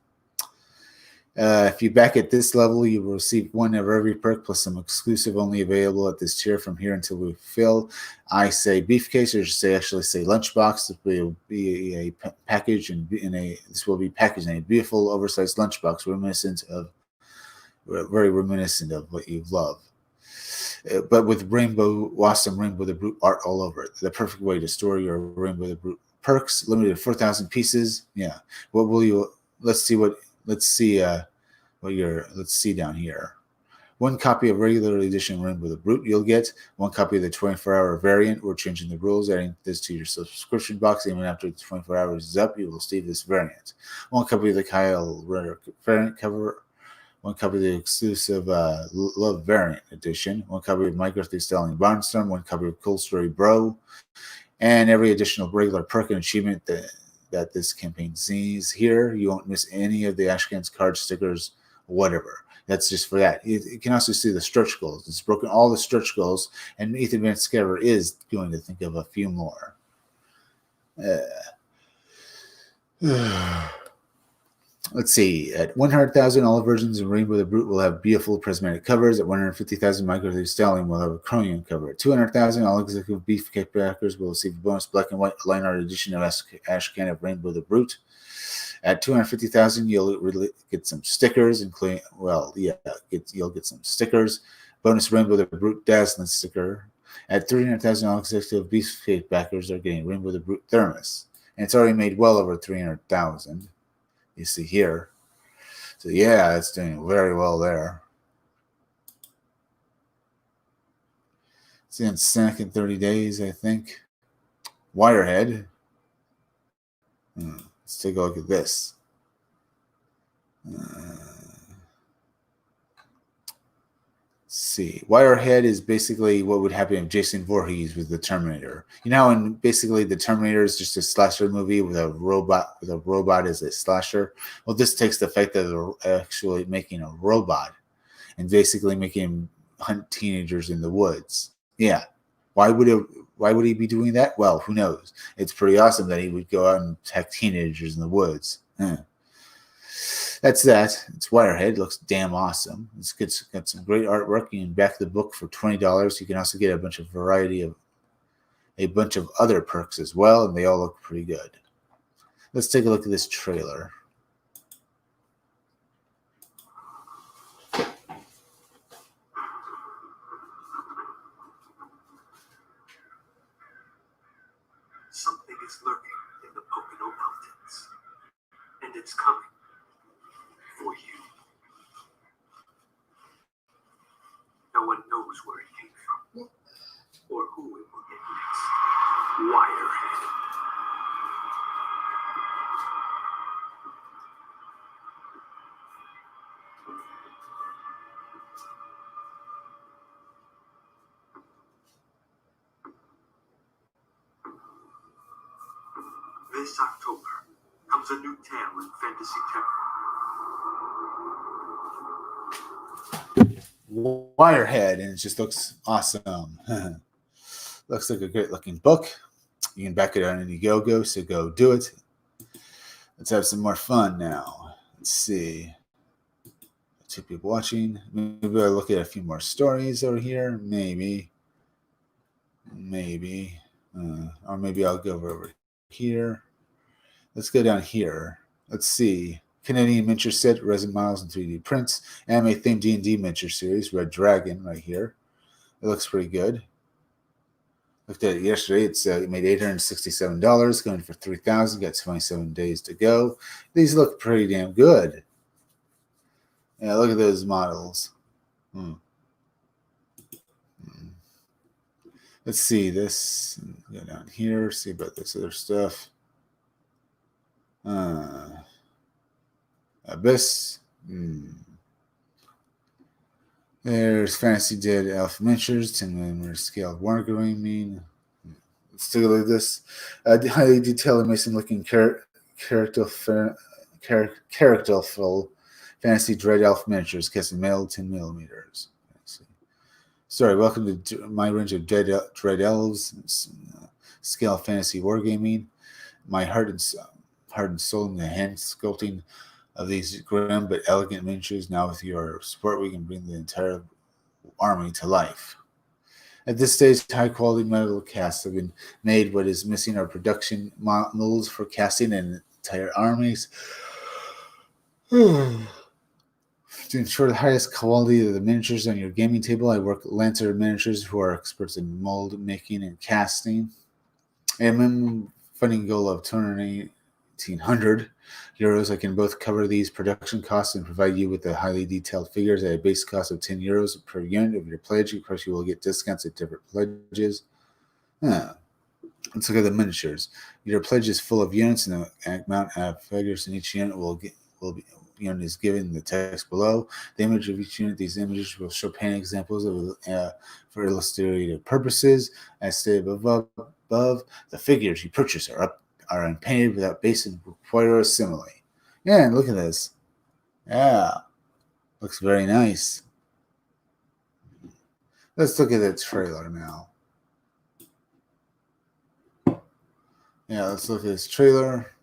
If you back at this level, you will receive one of every perk plus some exclusive only available at this tier from here until we fill. I say beefcase, or actually say lunchbox. This will be a package, and this will be packaged in a beautiful oversized lunchbox, very reminiscent of what you love. But with awesome Rainbow the Brute art all over it. The perfect way to store your Rainbow the Brute perks, limited to 4,000 pieces. Yeah. What will you? Let's see down here. One copy of regular edition Rainbow the Brute you'll get. One copy of the 24-hour variant. We're changing the rules, adding this to your subscription box. Even after the 24 hours is up, you will receive this variant. One copy of the Kyle Ritter variant cover. One copy of the exclusive Love Variant Edition. One copy of My Girthy Stallion Barnstorm. One copy of Cool Story Bro. And every additional regular perk and achievement that this campaign sees here. You won't miss any of the Ashcan's card stickers, whatever. That's just for that. You can also see the stretch goals. It's broken all the stretch goals, and Ethan Van Scaver is going to think of a few more. Let's see. At 100,000, all versions of Rainbow the Brute will have beautiful prismatic covers. At 150,000, My Girthy Stallion will have a chromium cover. At 200,000, all executive beefcake backers will receive a bonus black and white line art edition of Ashcan of Rainbow the Brute. At 250,000, you'll get some stickers, including, you'll get some stickers. Bonus Rainbow the Brute Dazzling sticker. At 300,000, all executive beefcake backers are getting Rainbow the Brute Thermos. And it's already made well over 300,000. You see here. So yeah, it's doing very well there. It's in Snack in 30 days, I think. Wirehead. Let's take a look at this. See, Wirehead is basically what would happen if Jason Voorhees was the Terminator. You know, and basically the Terminator is just a slasher movie with a robot as a slasher. Well, this takes the fact that they're actually making a robot and basically making him hunt teenagers in the woods. Yeah, why would he be doing that? Well, who knows? It's pretty awesome that he would go out and attack teenagers in the woods. That's that. It's Wirehead. It looks damn awesome. It's got some great artwork. You can back the book for $20. You can also get a bunch of other perks as well, and they all look pretty good. Let's take a look at this trailer. Something is lurking in the Pocono Mountains, and it's coming for you. No one knows where it came from, or who it will get next. Wirehead. This October comes a new tale in fantasy terror. Wirehead, and it just looks awesome. Looks like a great looking book. You can back it on Indiegogo, so go do it. Let's have some more fun now. Let's see. 2 people watching. Maybe I'll look at a few more stories over here. Maybe. Or maybe I'll go over here. Let's go down here. Let's see. Canadian miniature set, resin models and 3D prints. Anime themed D&D miniature series, Red Dragon, right here. It looks pretty good. Looked at it yesterday. It made $867, going for $3,000. Got 27 days to go. These look pretty damn good. Yeah, look at those models. Let's see this. Go down here. See about this other stuff. Abyss. There's Fantasy Dead Elf Miniatures, 10mm scale wargaming. Let's take a look at this. Highly detailed, amazing looking characterful Fantasy Dread Elf Miniatures, cast in metal, 10mm. Sorry, welcome to my range of Dread Elves, scale fantasy wargaming. My heart and soul in the hand sculpting of these grim but elegant miniatures. Now with your support, we can bring the entire army to life. At this stage, high-quality metal casts have been made. What is missing are production molds for casting and entire armies. To ensure the highest quality of the miniatures on your gaming table, I work with Lancer Miniatures, who are experts in mold making and casting. A minimum funding goal of €1,900. I can both cover these production costs and provide you with the highly detailed figures at a base cost of €10 per unit of your pledge. Of course, you will get discounts at different pledges. Let's look at the miniatures. Your pledge is full of units, and the amount of figures in each unit will be unit is given in the text below. The image of each unit. These images will show painting examples of for illustrative purposes. As stated above, the figures you purchase are unpainted without base and require a simile. Yeah, and look at this. Yeah, looks very nice. Let's look at the trailer now. Yeah, let's look at this trailer.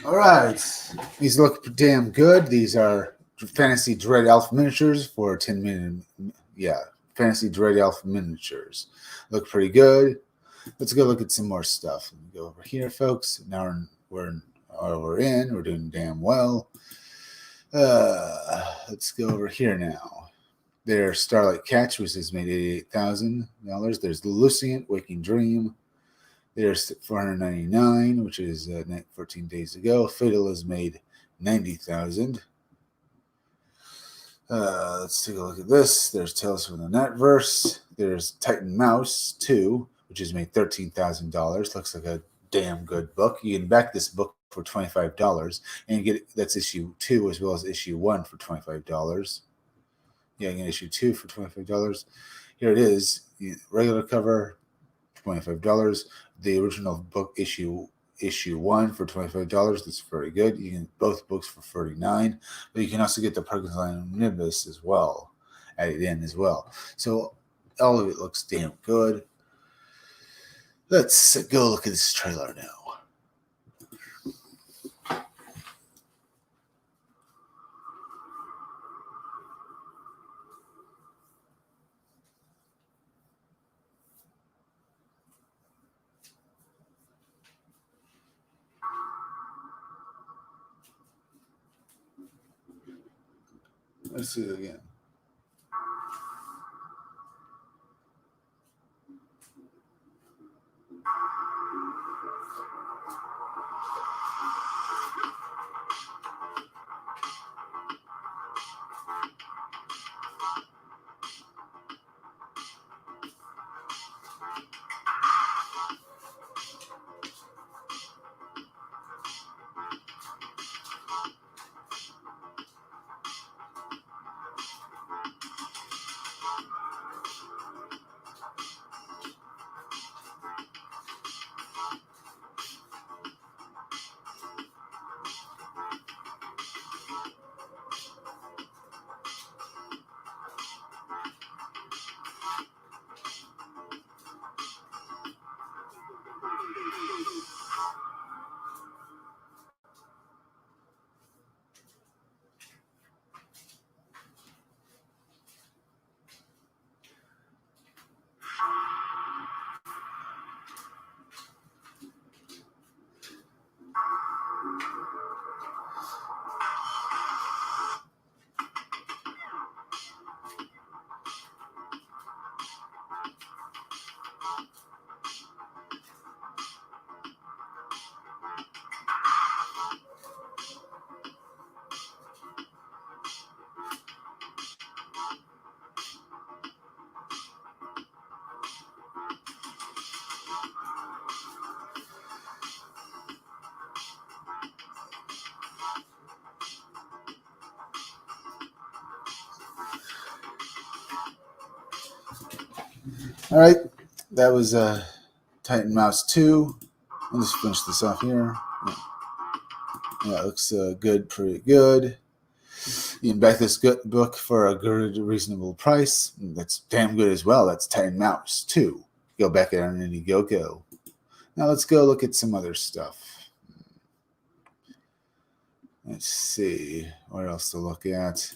All right, these look damn good. These are Fantasy Dread Elf miniatures for 10 minutes. Yeah, Fantasy Dread Elf miniatures look pretty good. Let's go look at some more stuff. Let me go over here, folks. Now we're doing damn well. Let's go over here now. There's Starlight Catch, which has made $88,000. There's Lucient, Waking Dream. There's 499, which is 14 days ago. Fatal has made 90,000. Let's take a look at this. There's Tales from the Netverse. There's Titan Mouse 2, which has made $13,000. Looks like a damn good book. You can back this book for $25 and get that's issue 2 as well as issue 1 for $25. Yeah, you can issue 2 for $25. Here it is. Regular cover, $25. The original book issue 1 for $25. That's very good. You can both books for $39, but you can also get the Parkinson Nimbus as well, added in as well. So all of it looks damn good. Let's go look at this trailer now. Let's see it again. All right, that was Titan Mouse 2. I'll just finish this off here. Yeah, it looks good, pretty good. You can back this good book for a good, reasonable price. That's damn good as well. That's Titan Mouse 2. Go back it on Indiegogo. Now let's go look at some other stuff. Let's see what else to look at.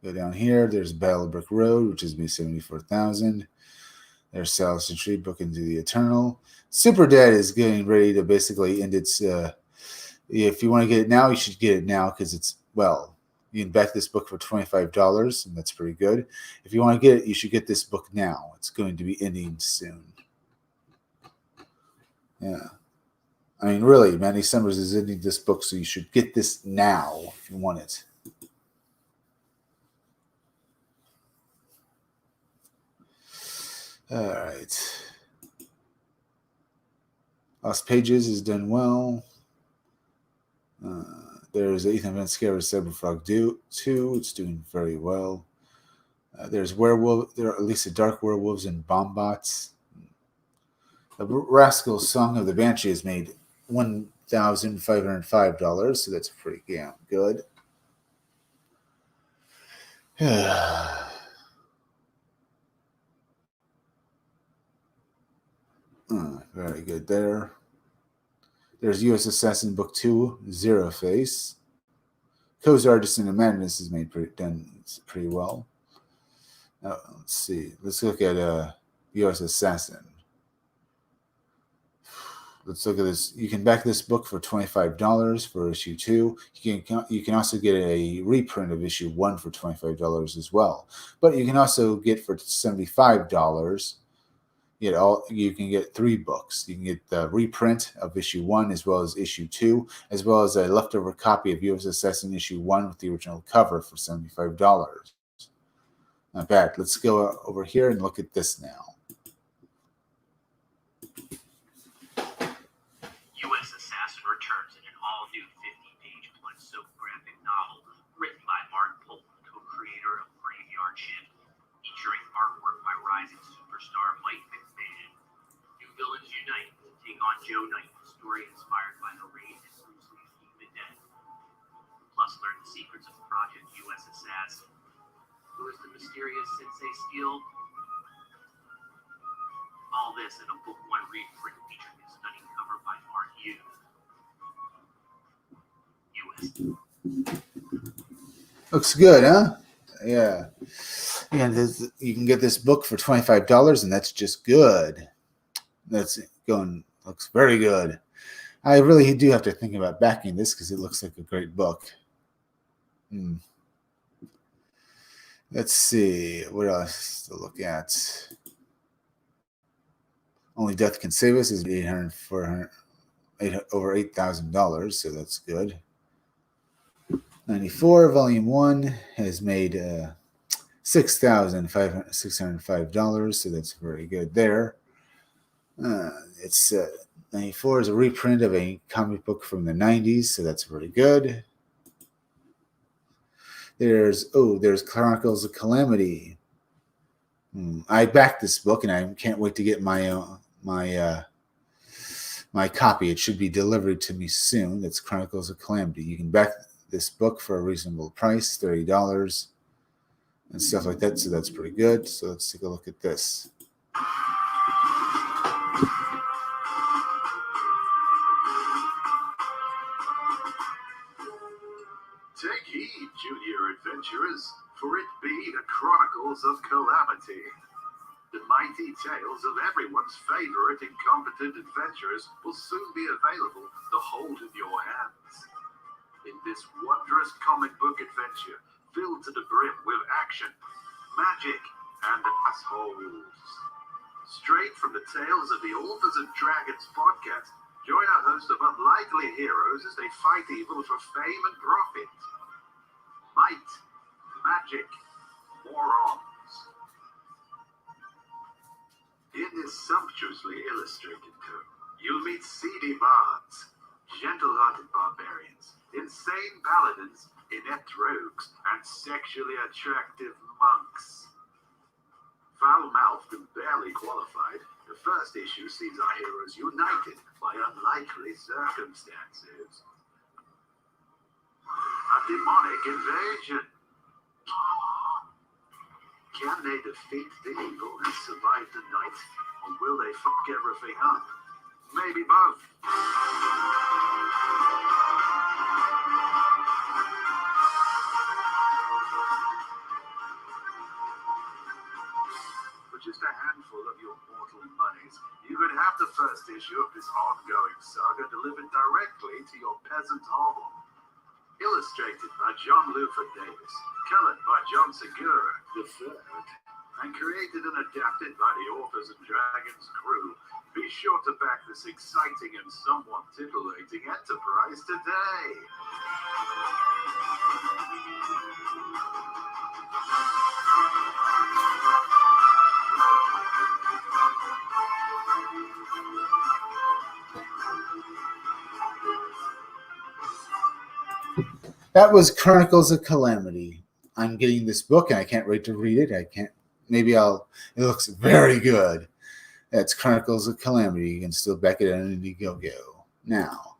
Go down here. There's Battle of Brick Road, which is me 74,000. There's Salvation Tree, Book into the Eternal. Super Dead is getting ready to basically end its. If you want to get it now, you should get it now because it's, well, you can back this book for $25, and that's pretty good. If you want to get it, you should get this book now. It's going to be ending soon. Yeah. I mean, really, Manny Summers is ending this book, so you should get this now if you want it. All right. Lost Pages is done well. There's Ethan Van Sciver Cyberfrog 2. It's doing very well. There's Werewolf. There are at least Dark Werewolves and Bombots. The Rascal Song of the Banshee has made $1,505, so that's pretty damn good. Very good there. There's U.S. Assassin Book 2, Zero Face. Cozy Artisan and Madness is made pretty well. Now, let's see. Let's look at U.S. Assassin. Let's look at this. You can back this book for $25 for issue 2. You can also get a reprint of issue 1 for $25 as well. But you can also get for $75. You can get 3 books. You can get the reprint of issue 1 as well as issue 2, as well as a leftover copy of U.S. Assassin issue 1 with the original cover for $75. Not bad. Let's go over here and look at this now. U.S. Assassin returns in an all-new 50-page blood-soaked graphic novel written by Mark Polk, co-creator of Graveyard Shift, featuring artwork by rising superstar Mike McMahon. New villains unite to take on Joe Knight, a story inspired by the raid and Bruce Lee's King of the Dead. Plus, learn the secrets of Project U.S. Assassin. Who is the mysterious Sensei Steel? All this in a book 1 read print featuring a stunning cover by Mark U.S. Looks good, huh? Yeah. And you can get this book for $25, and that's just good. Looks very good. I really do have to think about backing this because it looks like a great book. Let's see. What else to look at? Only Death Can Save Us is over $8,000, so that's good. 94, Volume 1 has made $6,605, so that's very good there. It's 94 is a reprint of a comic book from the 90s, so that's very good. There's Chronicles of Calamity. I backed this book, and I can't wait to get my copy. It should be delivered to me soon. It's Chronicles of Calamity. You can back this book for a reasonable price, $30 and stuff like that, so that's pretty good. So let's take a look at this. Take heed, junior adventurers, for it be the Chronicles of Calamity. The mighty tales of everyone's favorite incompetent adventurers will soon be available to hold in your hands. In this wondrous comic book adventure, filled to the brim with action, magic, and assholes. Straight from the tales of the Authors of Dragons podcast, join a host of unlikely heroes as they fight evil for fame and profit. Might, magic, morons. In this sumptuously illustrated tome, you'll meet seedy bards, gentle-hearted barbarians, insane paladins, inept rogues, and sexually attractive monks. Foul-mouthed and barely qualified, the first issue sees our heroes united by unlikely circumstances. A demonic invasion. Can they defeat the evil and survive the night, or will they fuck everything up? Maybe both. For just a handful of your mortal monies, you could have the first issue of this ongoing saga delivered directly to your peasant hovel. Illustrated by John Luther Davis, colored by John Segura III, and created and adapted by the Authors and Dragons crew. Be sure to back this exciting and somewhat titillating enterprise today. That was Chronicles of Calamity. I'm getting this book, and I can't wait to read it. It looks very good. That's Chronicles of Calamity. You can still back it on Indiegogo. Now,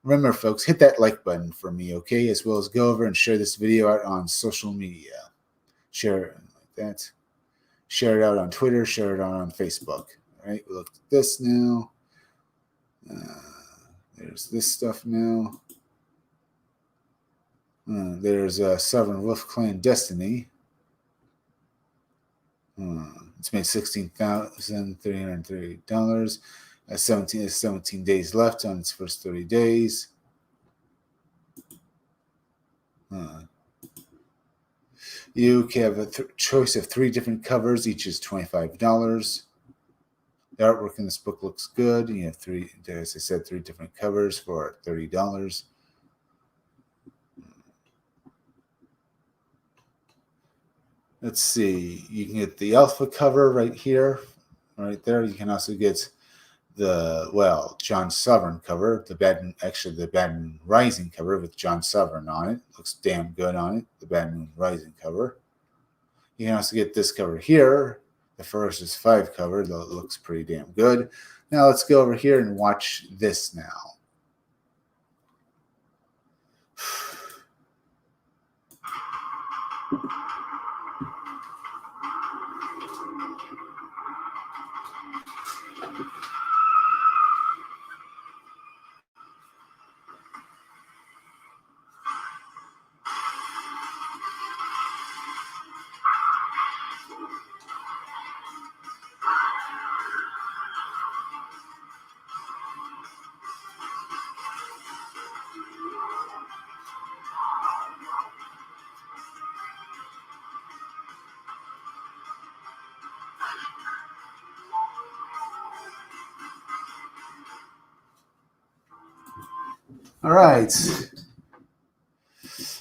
remember, folks, hit that like button for me, okay? As well as go over and share this video out on social media. Share it like that. Share it out on Twitter. Share it out on Facebook. All right, we look at this now. There's this stuff now. There's Sovereign Wolf Clan Destiny. It's made $16,330. 17 days left on its first 30 days. You can have a choice of 3 different covers. Each is $25. The artwork in this book looks good. You have three, as I said, 3 different covers for $30. Let's see. You can get the alpha cover right here, right there. You can also get the John Sovereign cover, the Bad Moon Rising cover with John Sovereign on it. Looks damn good on it. The Bad Moon Rising cover. You can also get this cover here, the Ferocious 5 cover. That looks pretty damn good. Now let's go over here and watch this now. All right.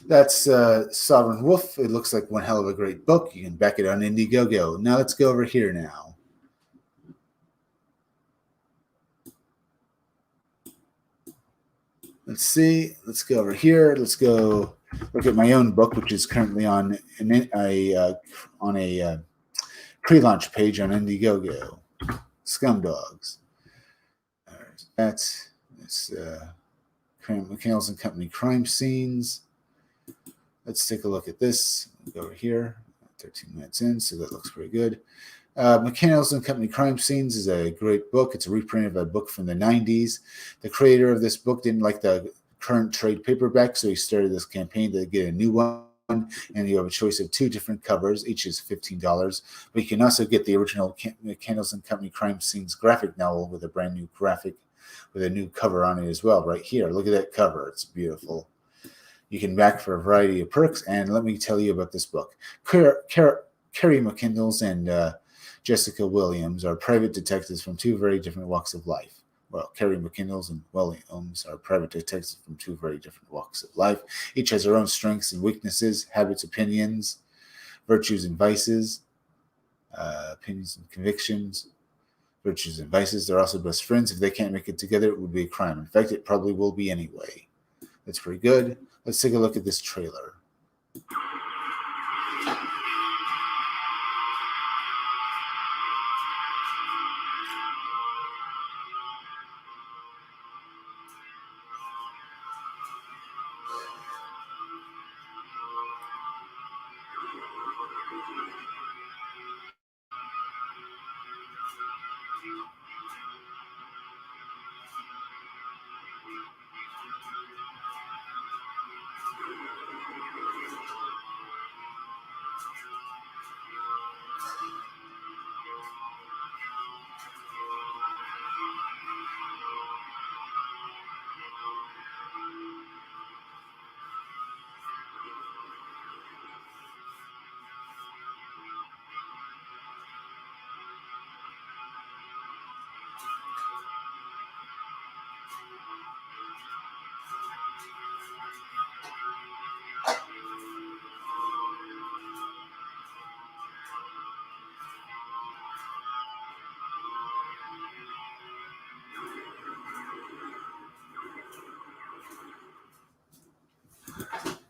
That's Sovereign Wolf. It looks like one hell of a great book. You can back it on Indiegogo. Now let's go over here now. Let's see. Let's go over here. Let's go look at my own book, which is currently on a pre-launch page on Indiegogo. Scumdogs. That's McCandless and Company crime scenes. Let's take a look at this. We'll go over here. 13 minutes in, so that looks pretty good. McCandless and Company Crime Scenes is a great book. It's a reprint of a book from the 90s. The creator of this book didn't like the current trade paperback, so he started this campaign to get a new one. And you have a choice of 2 different covers. Each is $15. But you can also get the original McCandless and Company Crime Scenes graphic novel with a brand new graphic with a new cover on it as well. Right here. Look at that cover. It's beautiful. You can back for a variety of perks. And let me tell you about this book. Carrie McCandless and Jessica Williams are private detectives from 2 very different walks of life. Well, Carrie McCandless and Williams are private detectives from 2 very different walks of life. Each has their own strengths and weaknesses, habits, opinions, virtues and vices, opinions and convictions, virtues and vices. They're also best friends. If they can't make it together, it would be a crime. In fact, it probably will be anyway. That's pretty good. Let's take a look at this trailer.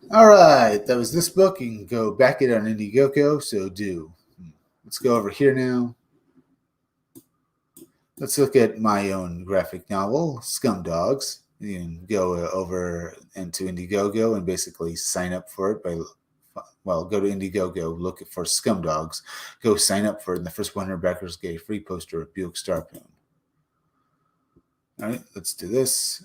All right, that was this book. You can go back it on Indiegogo, so do. Let's go over here now. Let's look at my own graphic novel, Scumdogs. You can go over into Indiegogo and basically sign up for it by, well, go to Indiegogo, look for Scumdogs, go sign up for it, and the first 100 backers get a free poster of Buick Starpoon. All right, let's do this.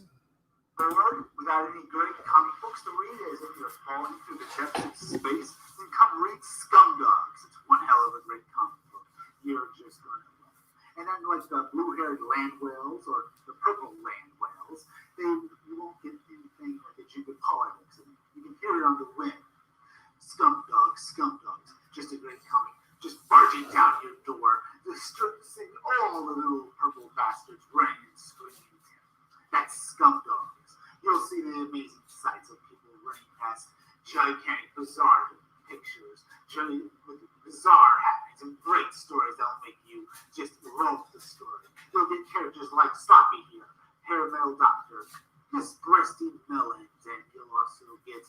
Without any good comic books to read as if you're falling through the depths of space, then come read Scumdogs. It's one hell of a great comic book. You're just going to love it. And unlike the blue-haired land whales or the purple land whales, you won't get anything like a Jupiter politics. And you can hear it on the wind. Scumdogs, just a great comic. Just barging down your door. see all the little purple bastards running and screaming. That's scum dogs. You'll see the amazing sights of people running past gigantic, bizarre pictures, with bizarre happenings and great stories that'll make you just love the story. You'll get characters like Sloppy here, Hair Metal Doctor, this breasty melons, and you'll also get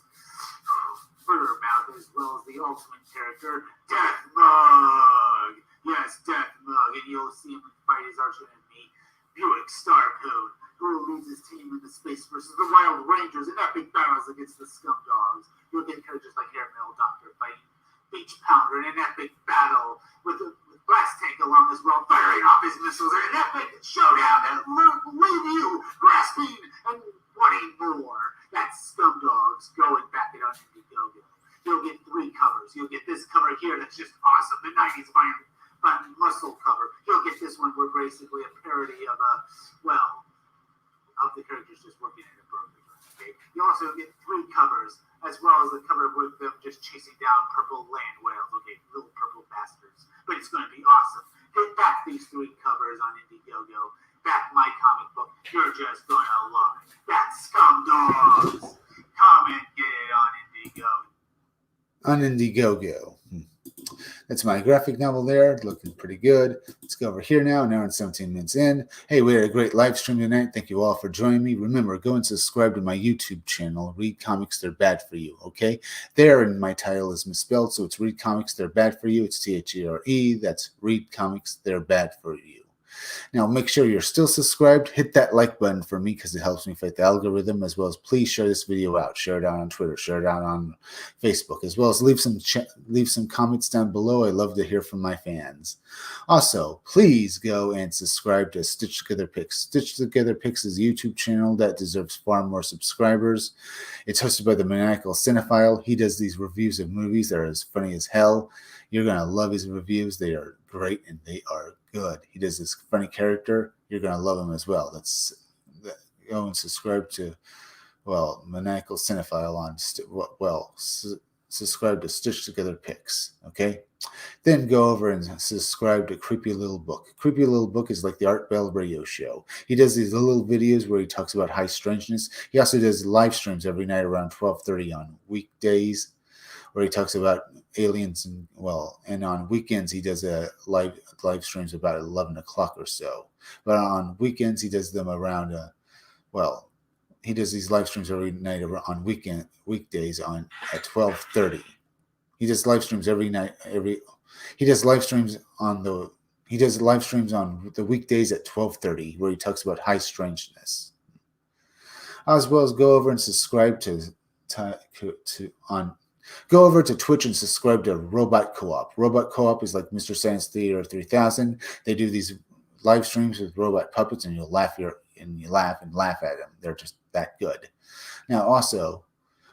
Furmouth as well as the ultimate character, Death Mug. Yes, Death Mug, and you'll see him fight his arch enemy, Buick Starcode, who leads his team into space versus the Wild Rangers in epic battles against the Scum Dogs. You'll get characters like Hair Metal Doctor fighting Beach Pounder in an epic battle with Blast Tank along as well, firing off his missiles in an epic showdown that will leave you grasping and wanting more. That's Scum Dogs going back it on Indiegogo. You'll get 3 covers. You'll get this cover here that's just awesome, the 90s Iron Muscle cover. You'll get this one where basically a parody of of the characters just working in a burger. Okay? You also get 3 covers, as well as the cover with them just chasing down purple land whales. Okay, little purple bastards. But it's going to be awesome. Hit back these 3 covers on Indiegogo. Back my comic book. You're just going to love it. That's Scum Dogs. Come and get it on Indiegogo. On Indiegogo. That's my graphic novel there, looking pretty good. Let's go over here now, an hour and 17 minutes in. Hey, we had a great live stream tonight. Thank you all for joining me. Remember, go and subscribe to my YouTube channel, Read Comics, They're Bad For You, okay? There, and my title is misspelled, so it's Read Comics, They're Bad For You. It's THERE. That's Read Comics, They're Bad For You. Now, make sure you're still subscribed. Hit that like button for me because it helps me fight the algorithm, as well as please share this video out. Share it out on Twitter. Share it out on Facebook, as well as leave some comments down below. I love to hear from my fans. Also, please go and subscribe to Stitch Together Picks. Stitch Together Picks is a YouTube channel that deserves far more subscribers. It's hosted by the Maniacal Cinephile. He does these reviews of movies that are as funny as hell. You're going to love his reviews. They are great and they are good. He does this funny character. You're going to love him as well. Go and subscribe to, Maniacal Cinephile on, subscribe to Stitch Together Picks, okay? Then go over and subscribe to Creepy Little Book. Creepy Little Book is like the Art Bell radio show. He does these little videos where he talks about high strangeness. He also does live streams every night around 12:30 on weekdays, where he talks about aliens and on weekends he does a live streams about 11 o'clock or so. But on weekends he does them around he does these live streams every night on weekdays at 12:30. He does live streams every night. He does live streams on the weekdays at 12:30 where he talks about high strangeness. As well as go over and subscribe Go over to Twitch and subscribe to Robot Co-op. Robot Co-op is like Mr. Science Theater 3000. They do these live streams with robot puppets, and you laugh at them. They're just that good. Now, also,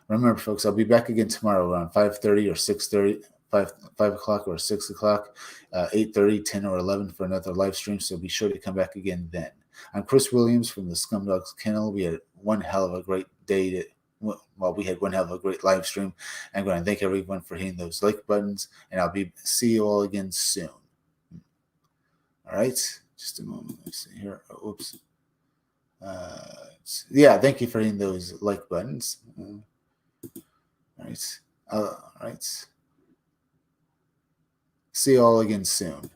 remember, folks, I'll be back again tomorrow around 5:30 or 6:30, 5 o'clock or 6 o'clock, 8:30, 10 or 11 for another live stream. So be sure to come back again then. I'm Chris Williams from the Scumdogs Kennel. We had one hell of a great day we had one hell of a great live stream. I'm going to thank everyone for hitting those like buttons, and I'll see you all again soon. All right, just a moment. Let's see here. Oops. Thank you for hitting those like buttons. All right. See you all again soon.